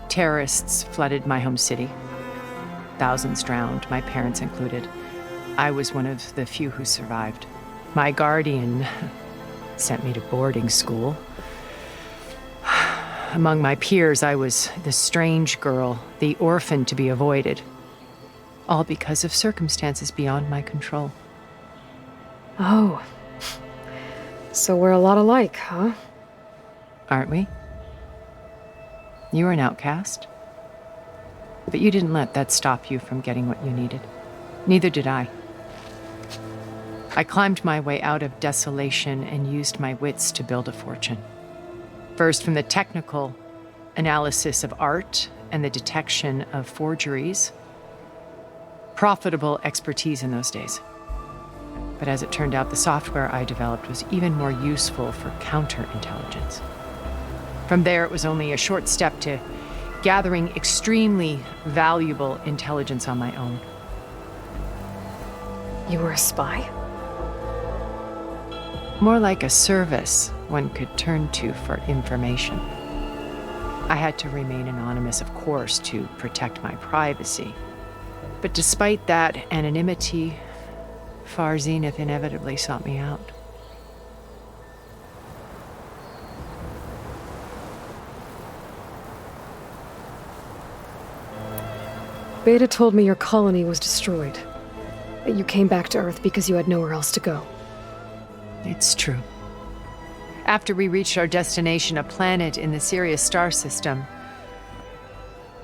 [SPEAKER 15] terrorists flooded my home city. Thousands drowned, my parents included. I was one of the few who survived. My guardian sent me to boarding school. Among my peers, I was the strange girl, the orphan to be avoided. All because of circumstances beyond my control.
[SPEAKER 11] Oh. So we're a lot alike, huh?
[SPEAKER 15] Aren't we? You were an outcast. But you didn't let that stop you from getting what you needed. Neither did I. I climbed my way out of desolation and used my wits to build a fortune. First, from the technical analysis of art and the detection of forgeries. Profitable expertise in those days. But as it turned out, the software I developed was even more useful for counterintelligence. From there, it was only a short step to gathering extremely valuable intelligence on my own.
[SPEAKER 11] You were a spy?
[SPEAKER 15] More like a service one could turn to for information. I had to remain anonymous, of course, to protect my privacy. But despite that anonymity, Far Zenith inevitably sought me out.
[SPEAKER 11] Beta told me your colony was destroyed. That you came back to Earth because you had nowhere else to go.
[SPEAKER 15] It's true. After we reached our destination, a planet in the Sirius star system,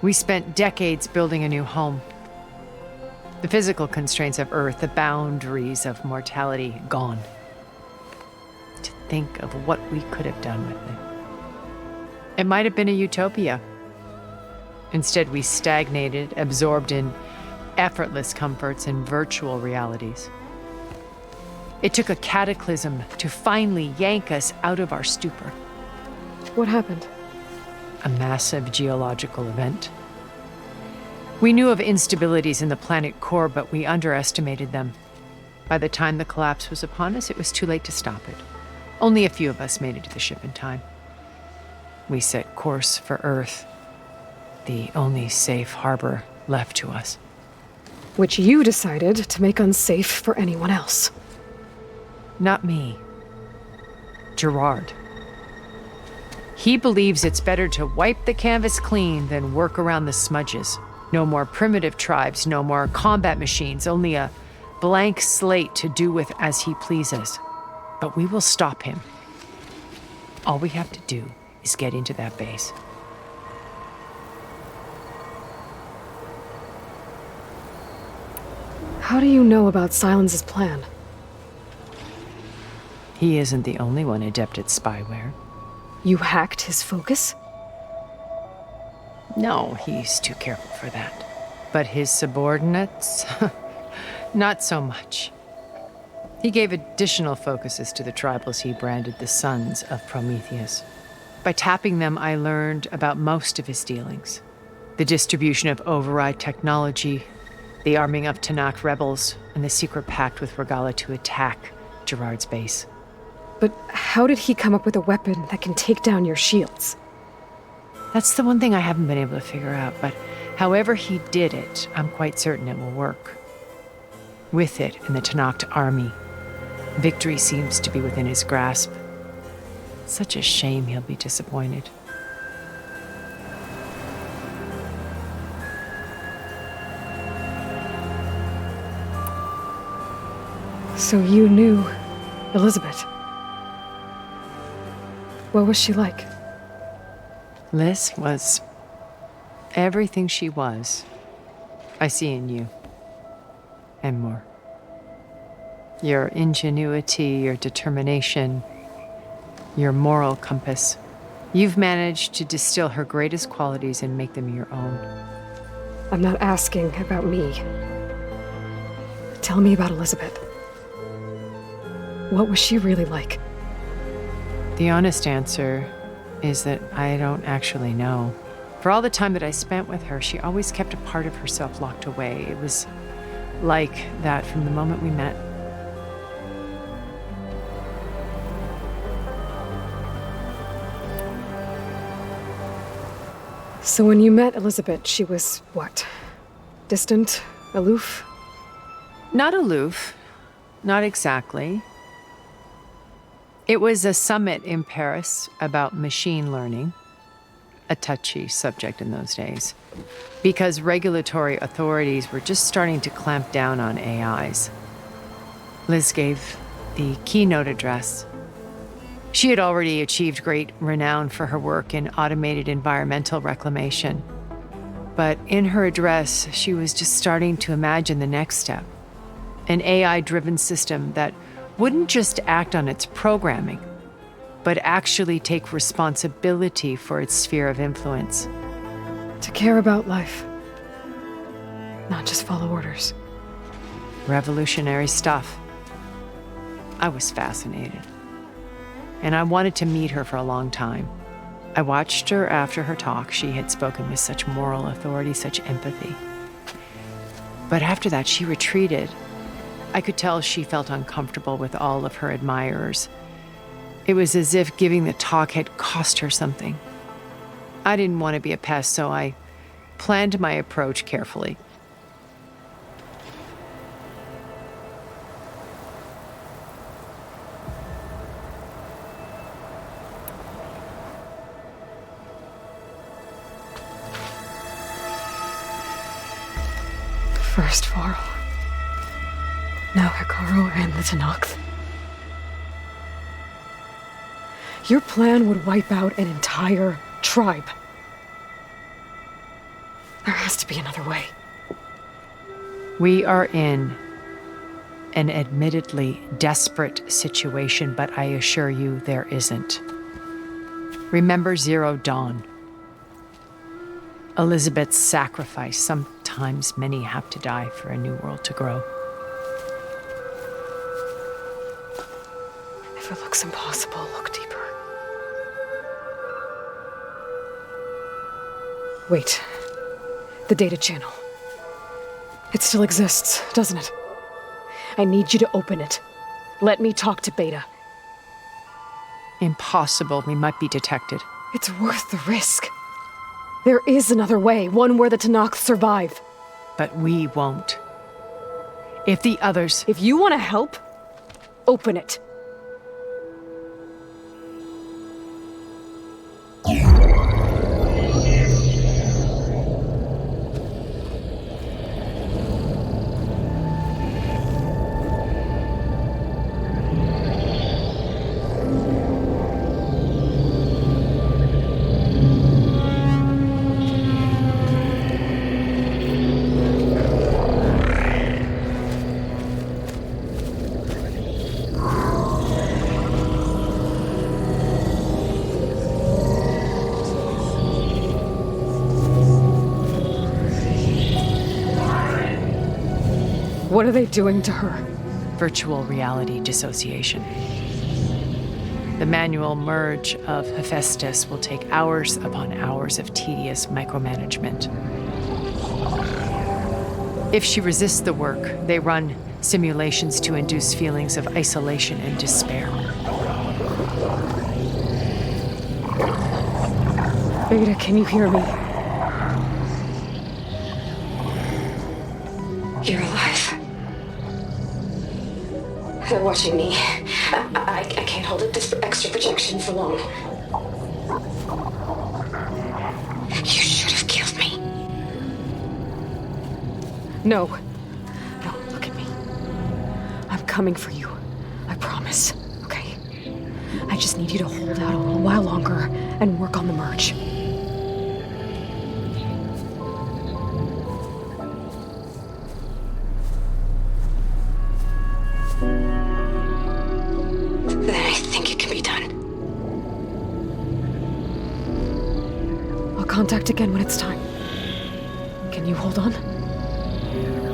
[SPEAKER 15] we spent decades building a new home. The physical constraints of Earth, the boundaries of mortality, gone. To think of what we could have done with it. It might have been a utopia. Instead, we stagnated, absorbed in effortless comforts and virtual realities. It took a cataclysm to finally yank us out of our stupor.
[SPEAKER 11] What happened?
[SPEAKER 15] A massive geological event. We knew of instabilities in the planet core, but we underestimated them. By the time the collapse was upon us, it was too late to stop it. Only a few of us made it to the ship in time. We set course for Earth, the only safe harbor left to us.
[SPEAKER 11] Which you decided to make unsafe for anyone else.
[SPEAKER 15] Not me. Gerard. He believes it's better to wipe the canvas clean than work around the smudges. No more primitive tribes, no more combat machines, only a blank slate to do with as he pleases. But we will stop him. All we have to do is get into that base.
[SPEAKER 11] How do you know about Silence's plan?
[SPEAKER 15] He isn't the only one adept at spyware.
[SPEAKER 11] You hacked his focus?
[SPEAKER 15] No, he's too careful for that. But his subordinates? Not so much. He gave additional focuses to the tribals he branded the Sons of Prometheus. By tapping them, I learned about most of his dealings. The distribution of override technology, the arming of Tanakh rebels, and the secret pact with Regala to attack Gerard's base.
[SPEAKER 11] But how did he come up with a weapon that can take down your shields?
[SPEAKER 15] That's the one thing I haven't been able to figure out, but however he did it, I'm quite certain it will work. With it and the Tanakh army, victory seems to be within his grasp. Such a shame he'll be disappointed.
[SPEAKER 11] So you knew Elizabeth. What was she like?
[SPEAKER 15] Liz was everything she was. I see in you. And more. Your ingenuity, your determination, your moral compass. You've managed to distill her greatest qualities and make them your own.
[SPEAKER 11] I'm not asking about me. Tell me about Elizabeth. What was she really like?
[SPEAKER 15] The honest answer is that I don't actually know. For all the time that I spent with her, she always kept a part of herself locked away. It was like that from the moment we met.
[SPEAKER 11] So when you met Elizabeth, she was what? Distant? Aloof?
[SPEAKER 15] Not aloof. Not exactly. It was a summit in Paris about machine learning, a touchy subject in those days, because regulatory authorities were just starting to clamp down on AIs. Liz gave the keynote address. She had already achieved great renown for her work in automated environmental reclamation. But in her address, she was just starting to imagine the next step, an AI-driven system that wouldn't just act on its programming, but actually take responsibility for its sphere of influence.
[SPEAKER 11] To care about life, not just follow orders.
[SPEAKER 15] Revolutionary stuff. I was fascinated. And I wanted to meet her for a long time. I watched her after her talk. She had spoken with such moral authority, such empathy. But after that, she retreated. I could tell she felt uncomfortable with all of her admirers. It was as if giving the talk had cost her something. I didn't want to be a pest, so I planned my approach carefully.
[SPEAKER 11] First Varl. Now Hikaru and the Tenakth. Your plan would wipe out an entire tribe. There has to be another way.
[SPEAKER 15] We are in an admittedly desperate situation, but I assure you there isn't. Remember Zero Dawn. Elizabeth's sacrifice. Sometimes many have to die for a new world to grow.
[SPEAKER 11] If it looks impossible, look deeper. Wait. The data channel. It still exists, doesn't it? I need you to open it. Let me talk to Beta.
[SPEAKER 15] Impossible. We might be detected.
[SPEAKER 11] It's worth the risk. There is another way, one where the Tenakth survive.
[SPEAKER 15] But we won't. If the others...
[SPEAKER 11] If you want to help, open it. What are they doing to her?
[SPEAKER 15] Virtual reality dissociation. The manual merge of Hephaestus will take hours upon hours of tedious micromanagement. If she resists the work, they run simulations to induce feelings of isolation and despair.
[SPEAKER 11] Beta, can you hear me?
[SPEAKER 10] You're alive. They're watching me. I can't hold this extra projection for long. You should have killed me.
[SPEAKER 11] No. No, look at me. I'm coming for you. I promise, okay? I just need you to hold out a little while longer and work on the merge. contact again when it's time. Can you hold on?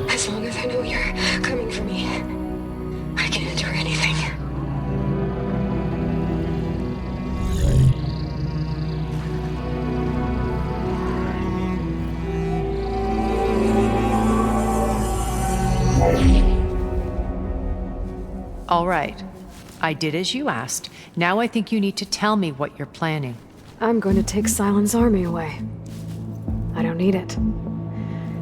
[SPEAKER 10] As long as I know you're coming for me, I can endure anything.
[SPEAKER 15] All right. I did as you asked. Now I think you need to tell me what you're planning.
[SPEAKER 11] I'm going to take Silent's army away. I don't need it.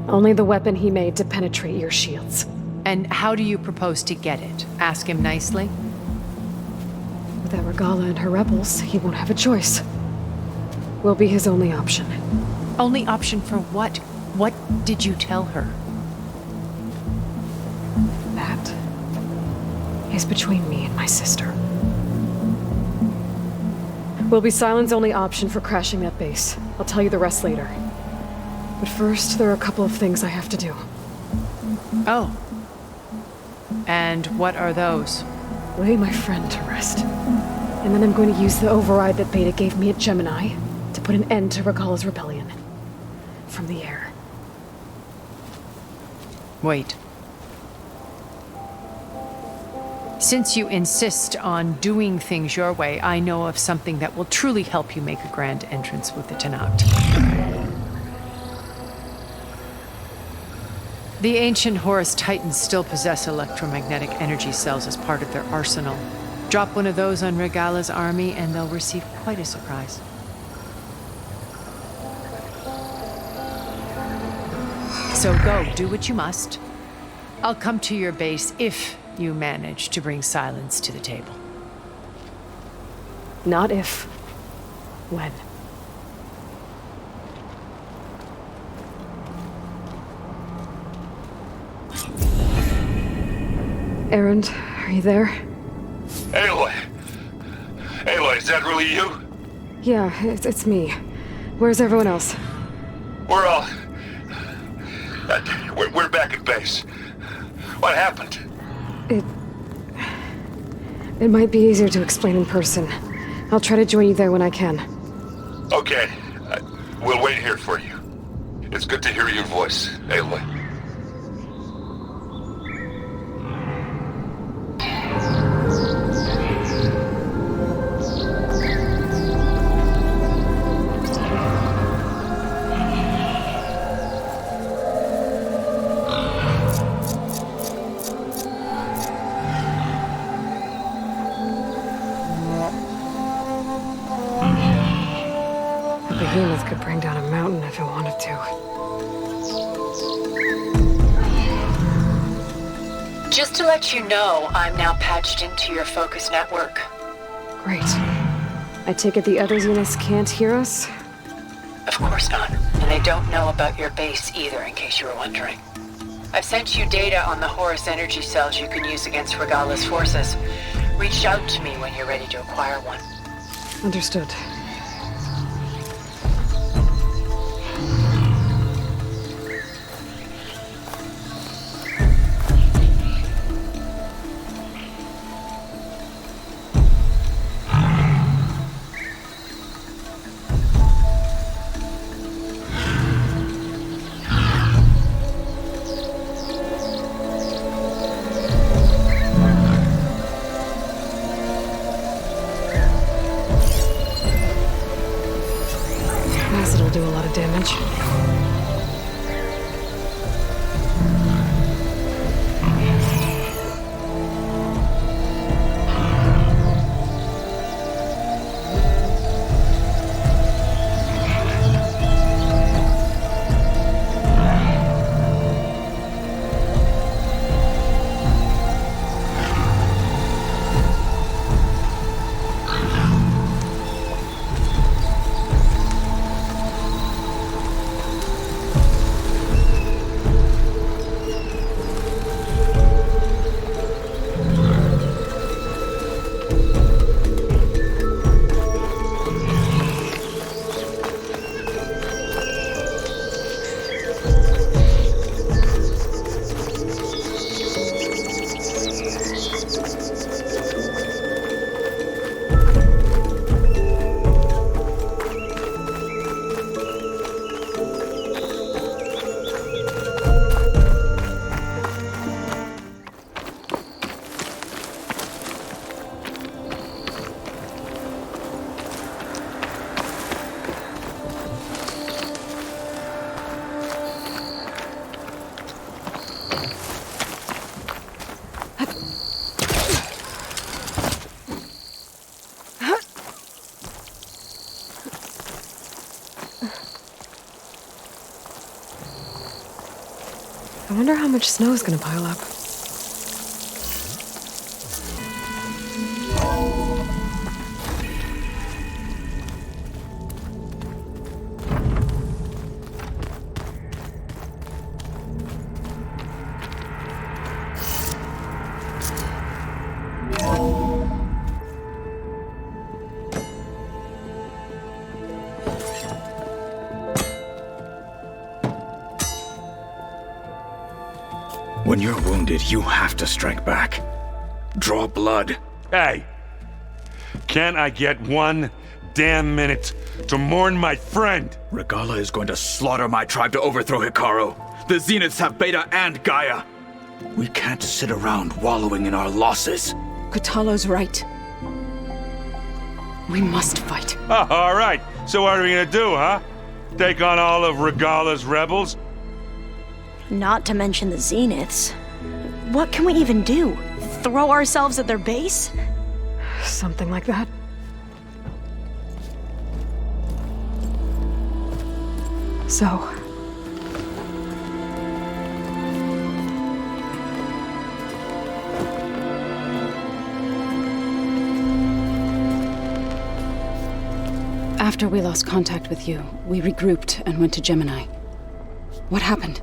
[SPEAKER 11] Only the weapon he made to penetrate your shields.
[SPEAKER 15] And how do you propose to get it? Ask him nicely?
[SPEAKER 11] Without Regala and her rebels, he won't have a choice. We'll be his only option.
[SPEAKER 15] Only option for what? What did you tell her?
[SPEAKER 11] That is between me and my sister. Will be Silent's only option for crashing that base. I'll tell you the rest later. But first, there are a couple of things I have to do.
[SPEAKER 15] Oh. And what are those?
[SPEAKER 11] Lay my friend to rest. And then I'm going to use the override that Beta gave me at Gemini to put an end to Regala's rebellion. From the air.
[SPEAKER 15] Wait. Since you insist on doing things your way, I know of something that will truly help you make a grand entrance with the Tenat. The ancient Horus Titans still possess electromagnetic energy cells as part of their arsenal. Drop one of those on Regala's army and they'll receive quite a surprise. So go, do what you must. I'll come to your base if you manage to bring Silence to the table.
[SPEAKER 11] Not if. When. Erend, are you there?
[SPEAKER 4] Aloy! Aloy, is that really you?
[SPEAKER 11] Yeah, it's me. Where's everyone else?
[SPEAKER 4] We're all... we're back at base. What happened?
[SPEAKER 11] It might be easier to explain in person. I'll try to join you there when I can.
[SPEAKER 4] Okay. We'll wait here for you. It's good to hear your voice, Aloy.
[SPEAKER 11] Behemoth could bring down a mountain if it wanted to.
[SPEAKER 14] Just to let you know, I'm now patched into your focus network.
[SPEAKER 11] Great. I take it the other Xenos can't hear us?
[SPEAKER 14] Of course not. And they don't know about your base either, in case you were wondering. I've sent you data on the Horus energy cells you can use against Regala's forces. Reach out to me when you're ready to acquire one.
[SPEAKER 11] Understood. Do a lot of damage. I wonder how much snow is gonna pile up.
[SPEAKER 16] When you're wounded, you have to strike back. Draw blood.
[SPEAKER 4] Hey! Can't I get one damn minute to mourn my friend?
[SPEAKER 16] Regalla is going to slaughter my tribe to overthrow Hikaru. The Zeniths have Beta and Gaia. We can't sit around wallowing in our losses.
[SPEAKER 17] Kotallo's right. We must fight.
[SPEAKER 4] Oh, all right. So what are we gonna do, huh? Take on all of Regalla's rebels?
[SPEAKER 7] Not to mention the Zeniths. What can we even do? Throw ourselves at their base?
[SPEAKER 11] Something like that. So...
[SPEAKER 17] After we lost contact with you, we regrouped and went to Gemini. What happened?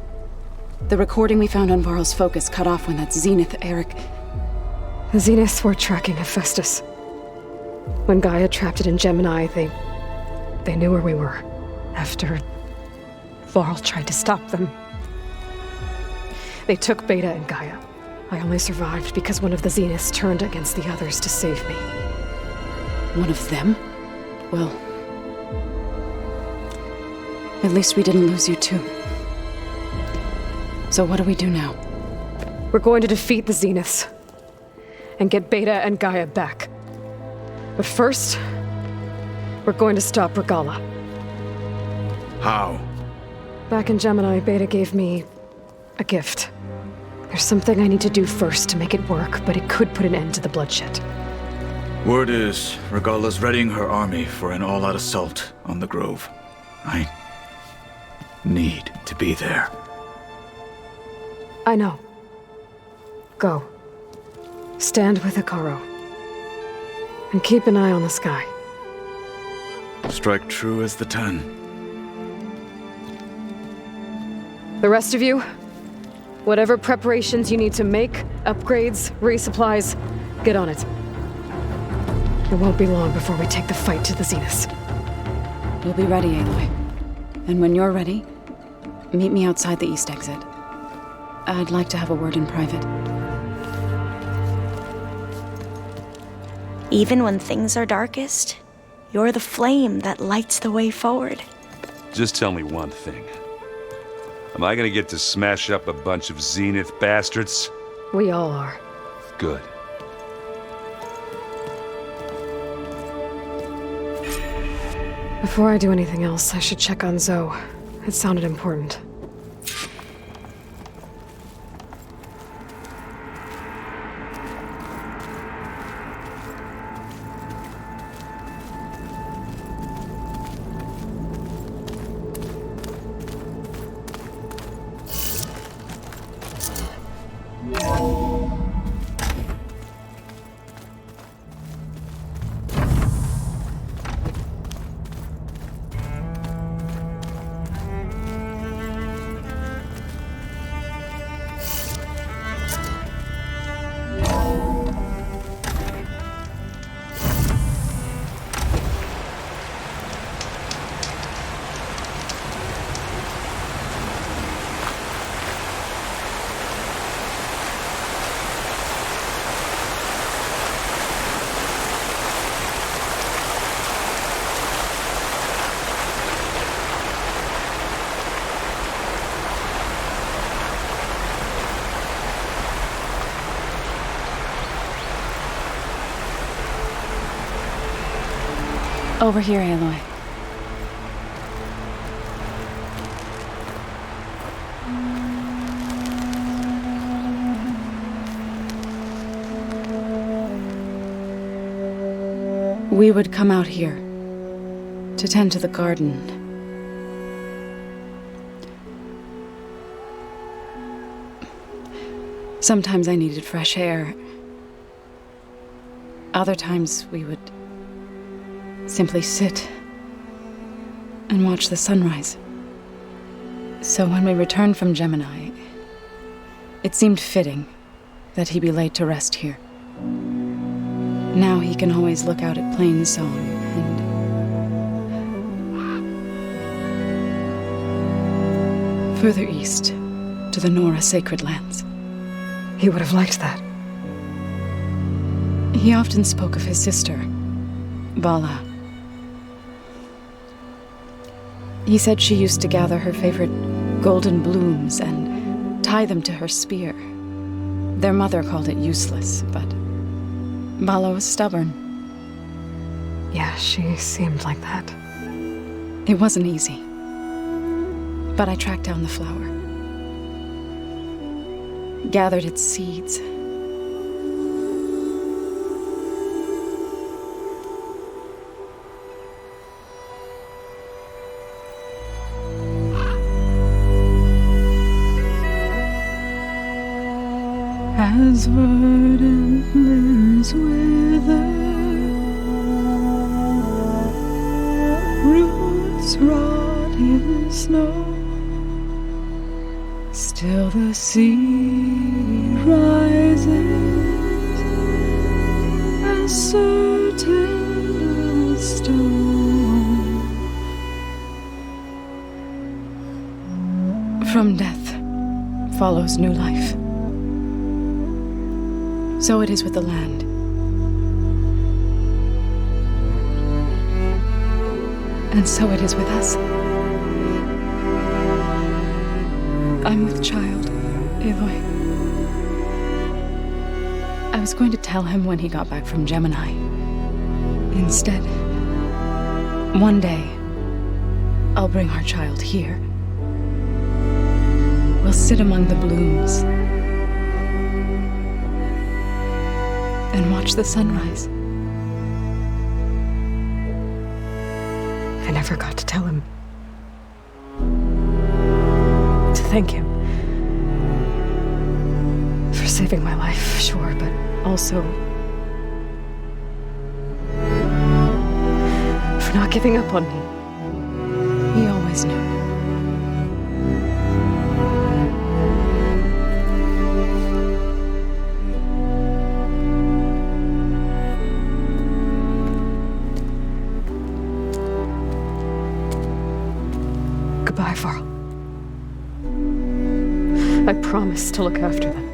[SPEAKER 17] The recording we found on Varl's focus cut off when that Zenith, Eric...
[SPEAKER 11] The Zeniths were tracking Hephaestus. When Gaia trapped it in Gemini, they knew where we were. After Varl tried to stop them. They took Beta and Gaia. I only survived because one of the Zeniths turned against the others to save me.
[SPEAKER 17] One of them? Well... at least we didn't lose you too. So what do we do now?
[SPEAKER 11] We're going to defeat the Zeniths. And get Beta and Gaia back. But first, we're going to stop Regalla.
[SPEAKER 16] How?
[SPEAKER 11] Back in Gemini, Beta gave me a gift. There's something I need to do first to make it work, but it could put an end to the bloodshed.
[SPEAKER 16] Word is, Regalla's readying her army for an all-out assault on the Grove. I need to be there.
[SPEAKER 11] I know. Go. Stand with Hikaru. And keep an eye on the sky.
[SPEAKER 16] Strike true as the 10.
[SPEAKER 11] The rest of you, whatever preparations you need to make, upgrades, resupplies, get on it. It won't be long before we take the fight to the Zeniths.
[SPEAKER 17] We'll be ready, Aloy. And when you're ready, meet me outside the east exit. I'd like to have a word in private.
[SPEAKER 7] Even when things are darkest, you're the flame that lights the way forward.
[SPEAKER 4] Just tell me one thing. Am I gonna get to smash up a bunch of Zenith bastards?
[SPEAKER 11] We all are.
[SPEAKER 4] Good.
[SPEAKER 11] Before I do anything else, I should check on Zoe. It sounded important.
[SPEAKER 17] Over here, Aloy. We would come out here to tend to the garden. Sometimes I needed fresh air. Other times we would simply sit and watch the sunrise. So when we returned from Gemini, it seemed fitting that he be laid to rest here. Now he can always look out at Plain Song and... further east, to the Nora sacred lands.
[SPEAKER 11] He would have liked that.
[SPEAKER 17] He often spoke of his sister, Bala. He said she used to gather her favorite golden blooms and tie them to her spear. Their mother called it useless, but Bala was stubborn.
[SPEAKER 11] Yeah, she seemed like that.
[SPEAKER 17] It wasn't easy. But I tracked down the flower. Gathered its seeds. As verdant limbs wither, roots rot in snow, still the sea rises, as certain as stone. From death follows new life. So it is with the land. And so it is with us. I'm with child, Aloy. I was going to tell him when he got back from Gemini. Instead, one day, I'll bring our child here. We'll sit among the blooms and watch the sunrise.
[SPEAKER 11] I never got to tell him. To thank him. For saving my life, sure, but also for not giving up on me.
[SPEAKER 17] He always knew.
[SPEAKER 11] Goodbye, Varl. I promise to look after them.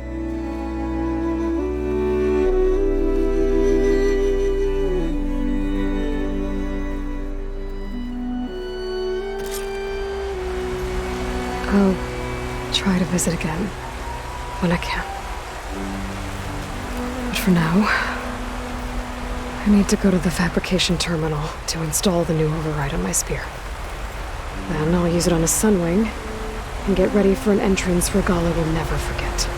[SPEAKER 11] I'll try to visit again when I can. But for now, I need to go to the fabrication terminal to install the new override on my spear. Then I'll use it on a sunwing and get ready for an entrance Regalla will never forget.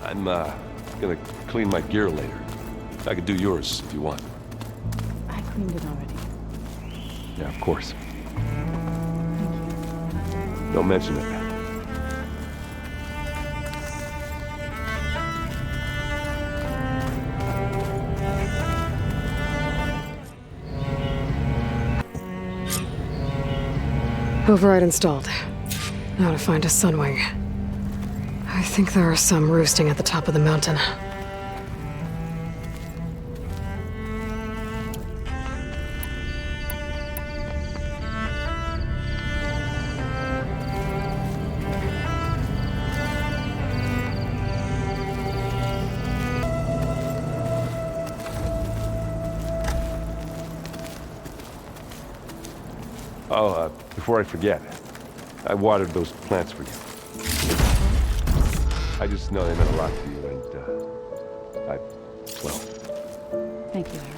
[SPEAKER 6] I'm gonna clean my gear later. I could do yours if you want.
[SPEAKER 17] I cleaned it already.
[SPEAKER 6] Yeah, of course. Don't mention it.
[SPEAKER 11] Override installed. Now to find a sunwing. think there are some roosting at the top of the mountain.
[SPEAKER 6] Oh, before I forget, I watered those plants for you. I just know they meant a lot to you, and, well...
[SPEAKER 17] Thank you, Aaron.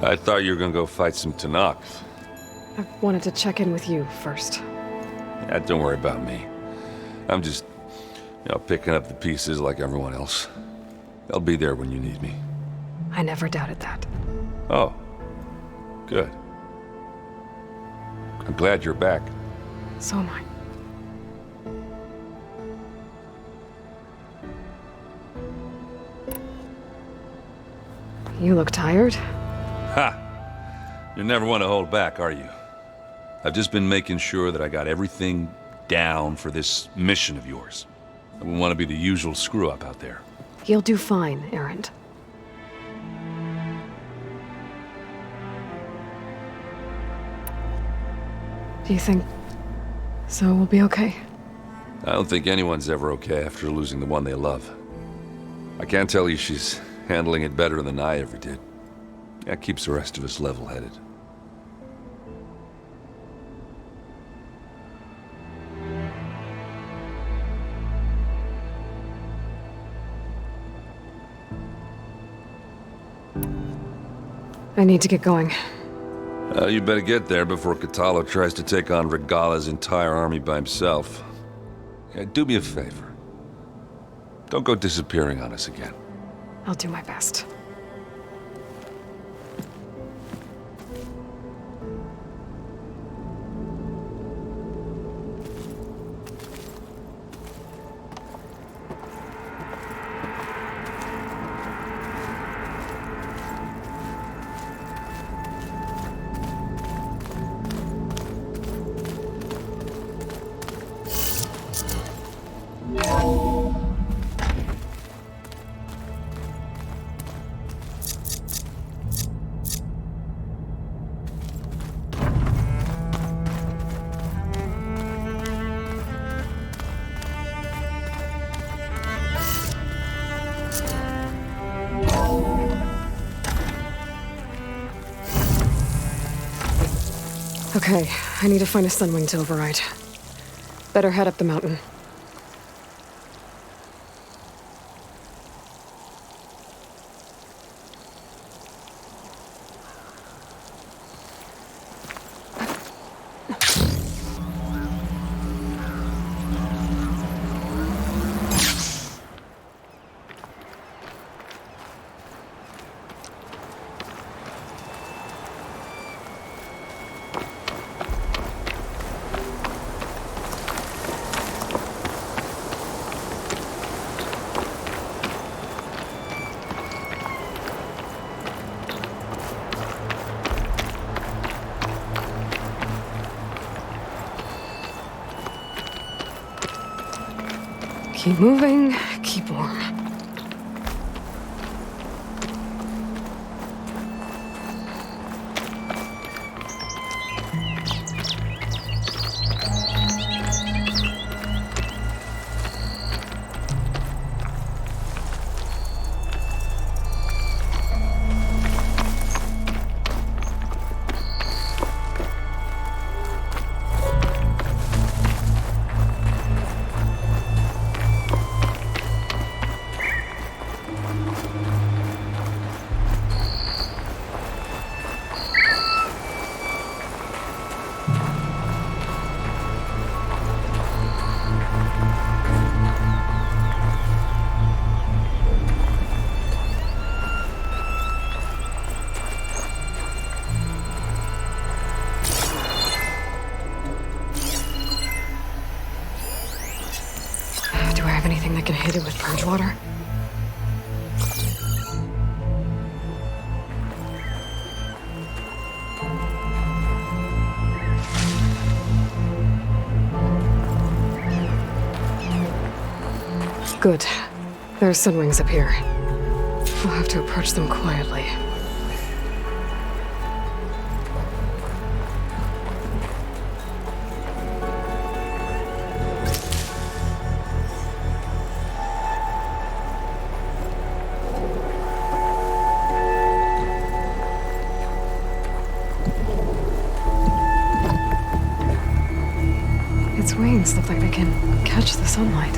[SPEAKER 4] I thought you were gonna go fight some Tanakh.
[SPEAKER 11] I wanted to check in with you first.
[SPEAKER 4] Yeah, don't worry about me. I'm just, picking up the pieces like everyone else. I'll be there when you need me.
[SPEAKER 11] I never doubted that.
[SPEAKER 4] Oh. Good. I'm glad you're back.
[SPEAKER 11] So am I. You look tired?
[SPEAKER 4] Ha! You never want to hold back, are you? I've just been making sure that I got everything down for this mission of yours. I wouldn't want to be the usual screw-up out there.
[SPEAKER 11] You'll do fine, Erend. Do you think Zoe will be okay?
[SPEAKER 4] I don't think anyone's ever okay after losing the one they love. I can't tell you she's handling it better than I ever did. That keeps the rest of us level-headed.
[SPEAKER 11] I need to get going.
[SPEAKER 4] You better get there before Katalo tries to take on Regala's entire army by himself. Yeah, do me a favor. Don't go disappearing on us again.
[SPEAKER 11] I'll do my best. Okay, I need to find a sunwing to override. Better head up the mountain. Keep moving, keep warm. have anything that can hit it with purge water? Good. There are sunwings up here. We'll have to approach them quietly. Its wings look like they can catch the sunlight.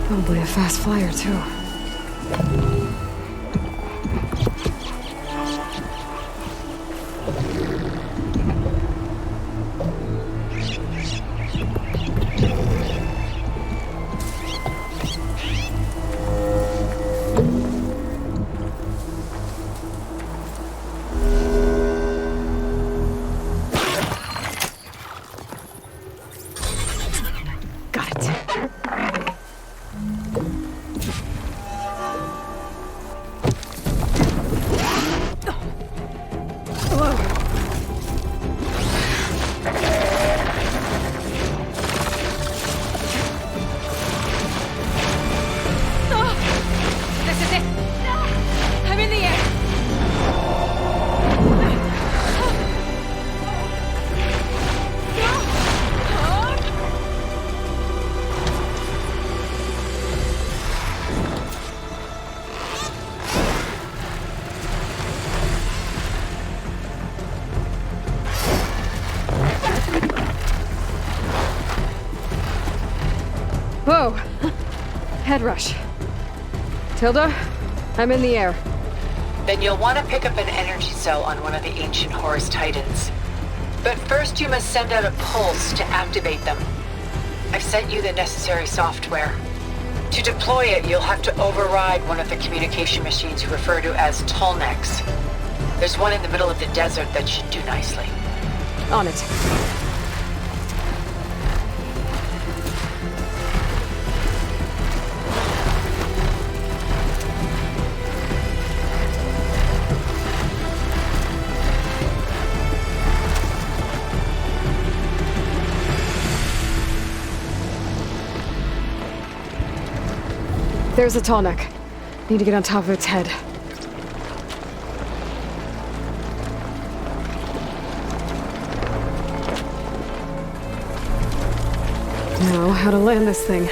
[SPEAKER 11] Probably a fast flyer, too. Whoa! Head rush. Tilda, I'm in the air.
[SPEAKER 14] Then you'll want to pick up an energy cell on one of the ancient Horus Titans. But first you must send out a pulse to activate them. I've sent you the necessary software. To deploy it, you'll have to override one of the communication machines you refer to as Tallnecks. There's one in the middle of the desert that should do nicely.
[SPEAKER 11] On it. There's a Tallneck. Need to get on top of its head. Now, how to land this thing.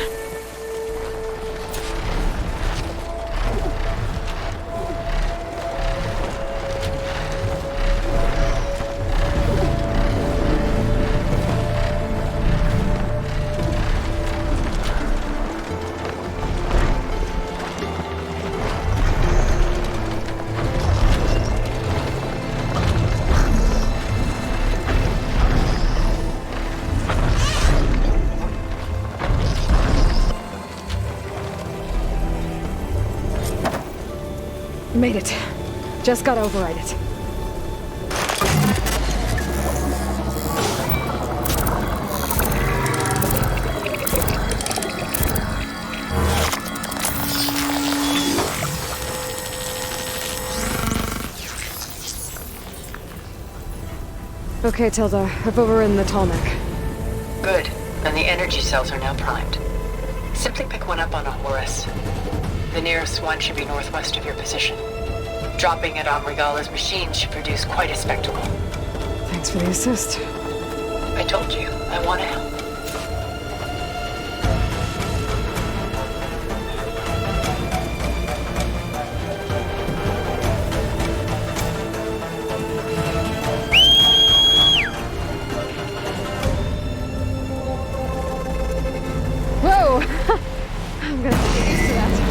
[SPEAKER 11] Made it. Just gotta override it. Okay, Tilda. I've overridden the Tallneck.
[SPEAKER 14] Good. And the energy cells are now primed. Simply pick one up on a Horus. The nearest one should be northwest of your position. Dropping it on Regalla's machine should produce quite a spectacle.
[SPEAKER 11] Thanks for the assist.
[SPEAKER 14] I told you, I want to help.
[SPEAKER 11] Whoa! I'm gonna have to get used to that.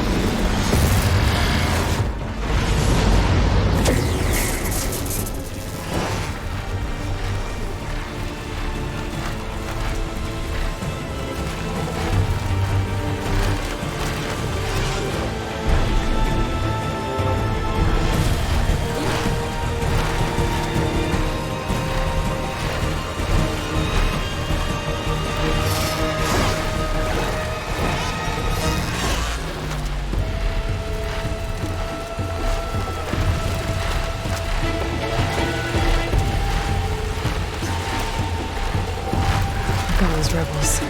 [SPEAKER 11] those rebels.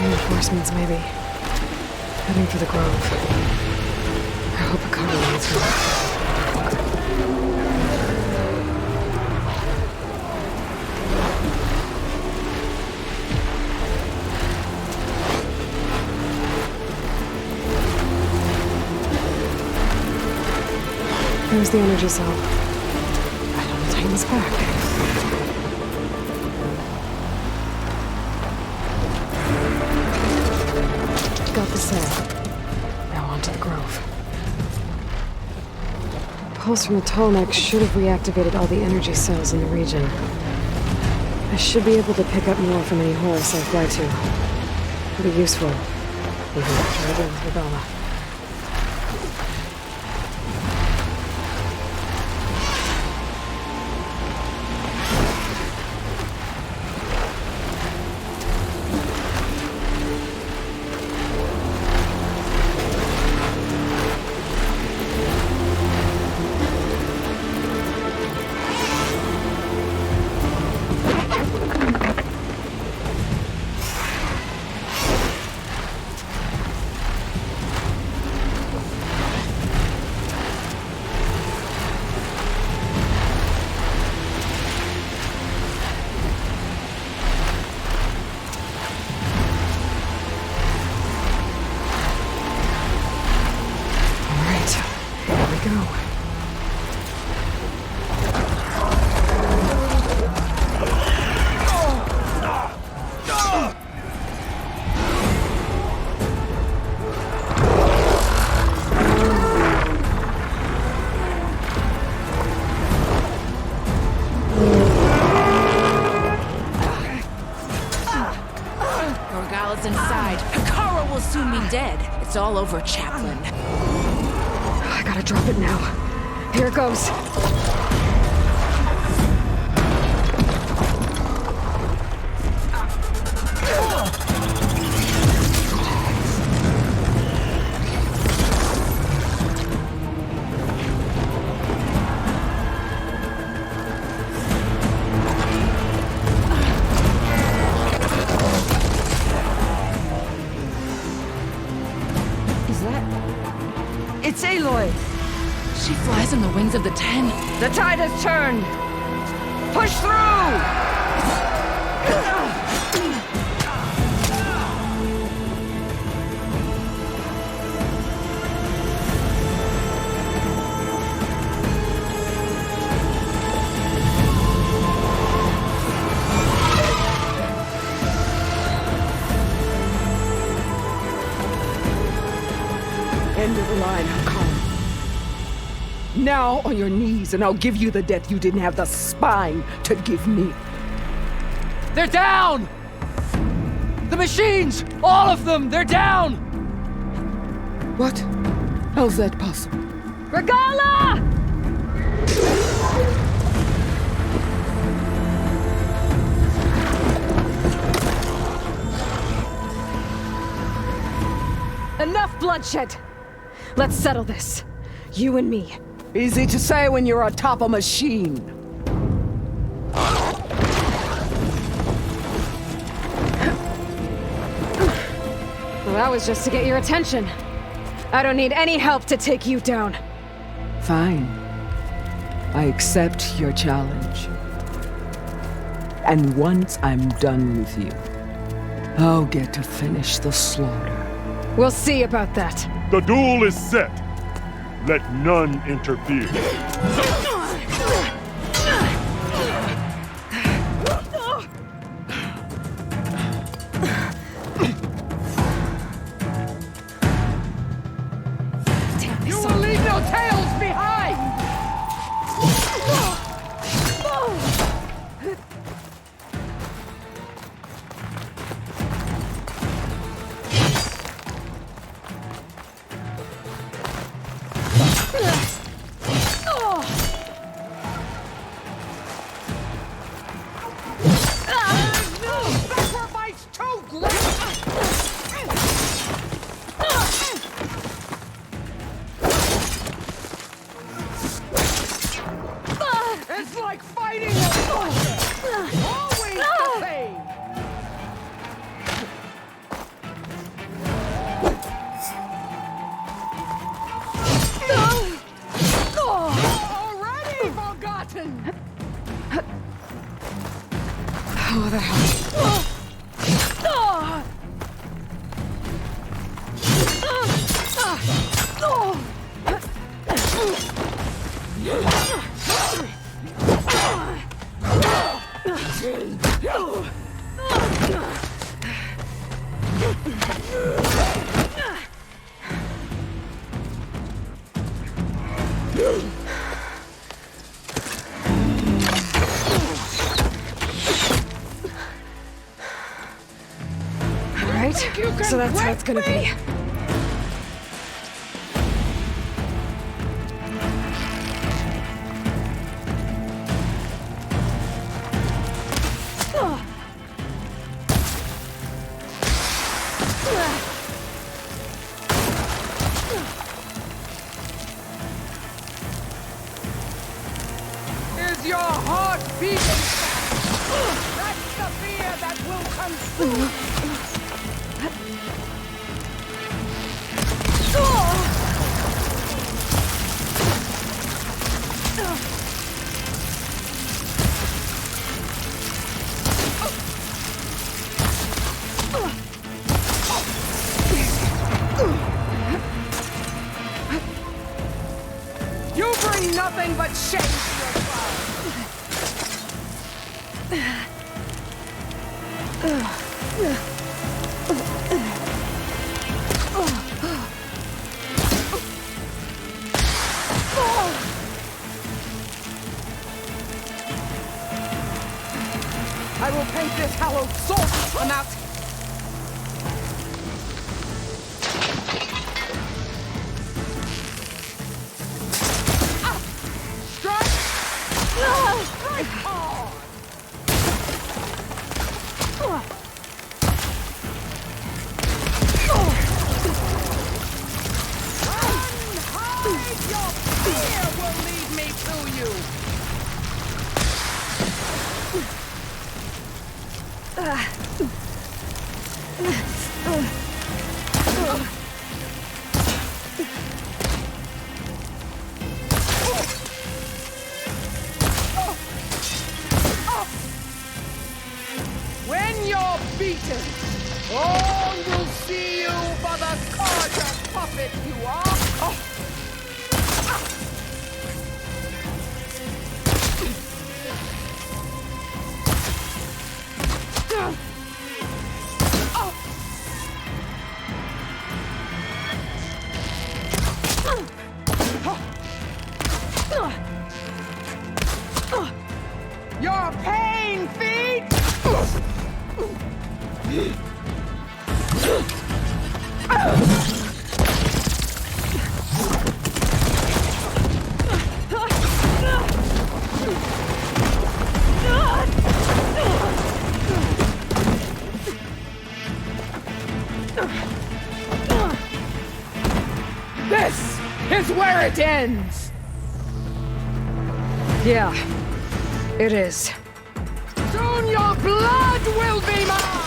[SPEAKER 11] Reinforcements, maybe. Heading for the grove. I hope Akara leads me. There's the energy cell. Right on the Titan's back. Got the cell. Now on to the grove. The pulse from the Tolmec should have reactivated all the energy cells in the region. I should be able to pick up more from any Horus I fly to. It'll be useful. Even after I deal with Regalla.
[SPEAKER 18] It's all over, Chaplain.
[SPEAKER 11] I gotta drop it now. Here it goes.
[SPEAKER 18] It's Aloy! She flies on the wings of the Ten. The tide has turned! Push through! End of the line, Hakon. Now on your knees, and I'll give you the death you didn't have the spine to give me. They're down! The machines! All of them! They're down! What? How's that possible?
[SPEAKER 11] Regalla! Enough bloodshed! Let's settle this. You and me.
[SPEAKER 18] Easy to say when you're atop a machine.
[SPEAKER 11] Well, that was just to get your attention. I don't need any help to take you down.
[SPEAKER 18] Fine. I accept your challenge. And once I'm done with you, I'll get to finish the slaughter.
[SPEAKER 11] We'll see about that.
[SPEAKER 19] The duel is set. Let none interfere.
[SPEAKER 18] You will leave no tails behind! Oh, the hell.
[SPEAKER 11] Alright, so that's how it's gonna be.
[SPEAKER 18] Is your heart beating fast? That's the fear that will consume. You bring nothing but shame to your I will paint this hallowed sword. I'm out. Strike! Strike hard! Unhide your fear will lead me to you. When you're beaten, all will see you for the gorgeous puppet you are. Your pain feeds. This is where it ends.
[SPEAKER 11] Yeah, it is.
[SPEAKER 18] Soon your blood will be mine!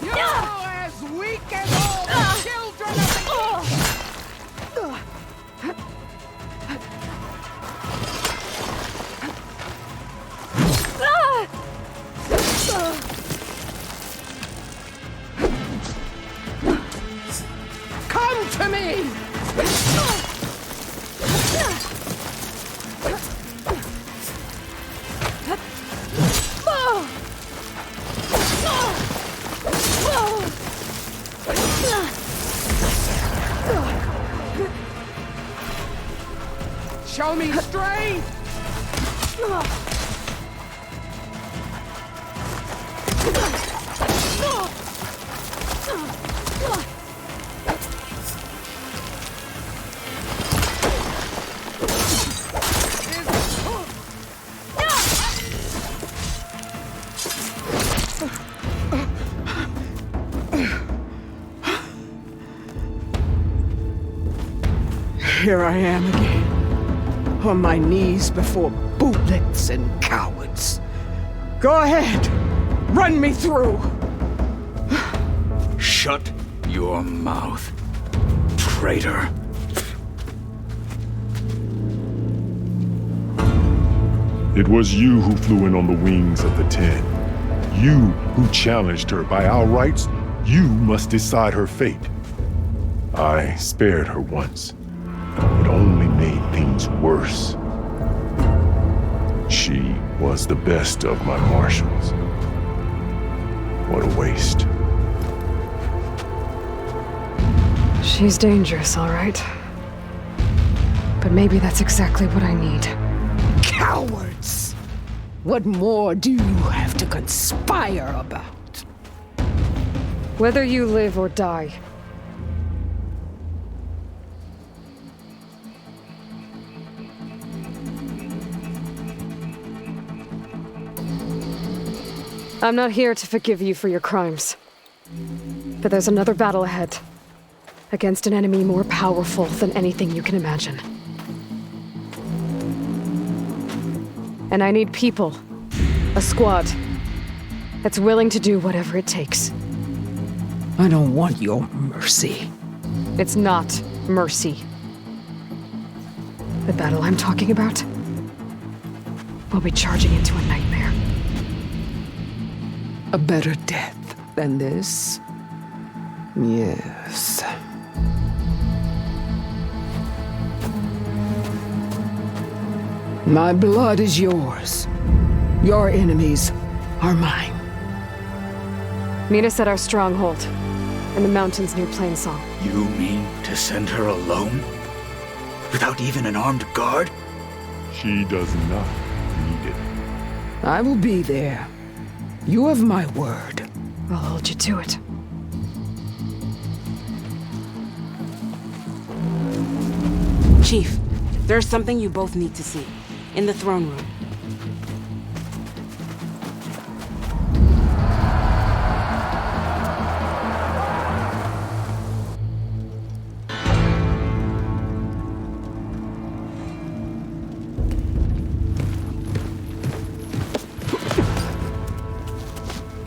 [SPEAKER 18] You're as weak as all the children of the Come to me! Show me strength! Here I am again, on my knees before bootlets and cowards. Go ahead, run me through.
[SPEAKER 16] Shut your mouth, traitor.
[SPEAKER 19] It was you who flew in on the wings of the 10. You who challenged her. By our rights, you must decide her fate. I spared her once. It only made things worse. She was the best of my marshals. What a waste.
[SPEAKER 11] She's dangerous, all right. But maybe that's exactly what I need.
[SPEAKER 18] Cowards! What more do you have to conspire about?
[SPEAKER 11] Whether you live or die. I'm not here to forgive you for your crimes. But there's another battle ahead. Against an enemy more powerful than anything you can imagine. And I need people. A squad. That's willing to do whatever it takes.
[SPEAKER 18] I don't want your mercy.
[SPEAKER 11] It's not mercy. The battle I'm talking about will be charging into a nightmare.
[SPEAKER 18] A better death than this? Yes. My blood is yours. Your enemies are mine.
[SPEAKER 11] Meet us at our stronghold, in the mountains near Plainsong.
[SPEAKER 16] You mean to send her alone? Without even an armed guard?
[SPEAKER 19] She does not need it.
[SPEAKER 18] I will be there. You have my word.
[SPEAKER 11] I'll hold you to it.
[SPEAKER 20] Chief, there's something you both need to see. In the throne room.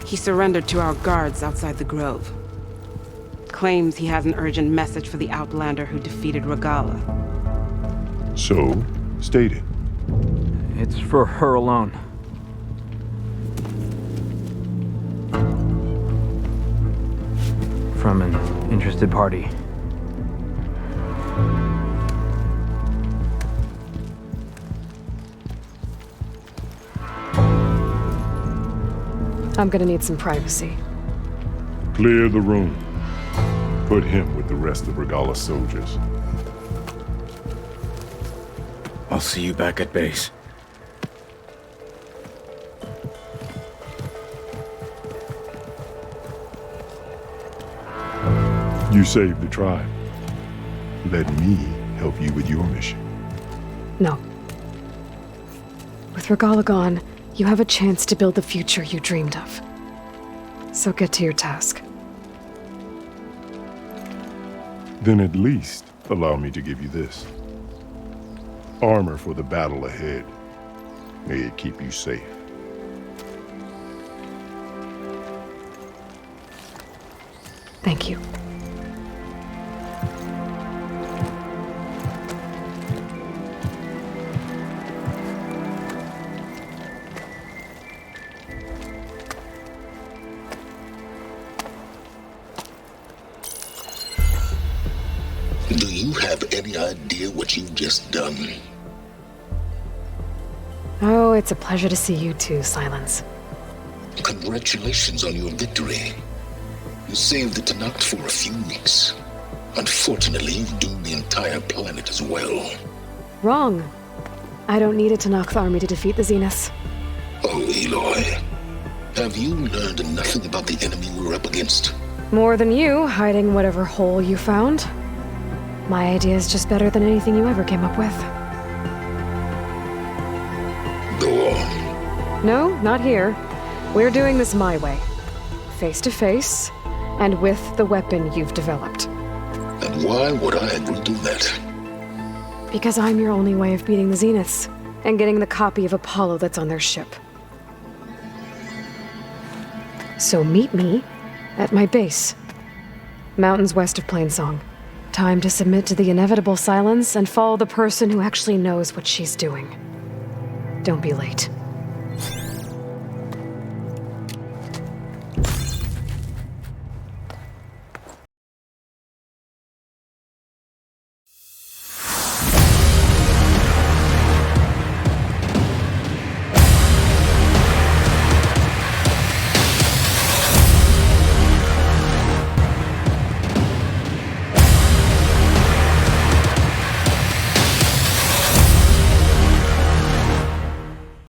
[SPEAKER 20] He surrendered to our guards outside the grove. Claims he has an urgent message for the Outlander who defeated Regalla.
[SPEAKER 19] So, state it.
[SPEAKER 21] It's for her alone. From an interested party.
[SPEAKER 11] I'm gonna need some privacy.
[SPEAKER 19] Clear the room. Put him with the rest of Regalla's soldiers.
[SPEAKER 16] I'll see you back at base.
[SPEAKER 19] You saved the tribe. Let me help you with your mission.
[SPEAKER 11] No. With Regalla gone, you have a chance to build the future you dreamed of. So get to your task.
[SPEAKER 19] Then at least allow me to give you this. Armor for the battle ahead. May it keep you safe.
[SPEAKER 11] Thank you.
[SPEAKER 8] Do you have any idea what you've just done?
[SPEAKER 11] Oh, it's a pleasure to see you too, Silence.
[SPEAKER 8] Congratulations on your victory. You saved the Tanakh for a few weeks. Unfortunately, you've doomed the entire planet as well.
[SPEAKER 11] Wrong. I don't need a Tanakh army to defeat the Zeniths.
[SPEAKER 8] Oh, Aloy. Have you learned nothing about the enemy we're up against?
[SPEAKER 11] More than you, hiding whatever hole you found. My idea is just better than anything you ever came up with.
[SPEAKER 8] Go on.
[SPEAKER 11] No, not here. We're doing this my way. Face to face, and with the weapon you've developed.
[SPEAKER 8] And why would I agree to that?
[SPEAKER 11] Because I'm your only way of beating the Zeniths, and getting the copy of Apollo that's on their ship. So meet me at my base. Mountains west of Plainsong. Time to submit to the inevitable silence and follow the person who actually knows what she's doing. Don't be late.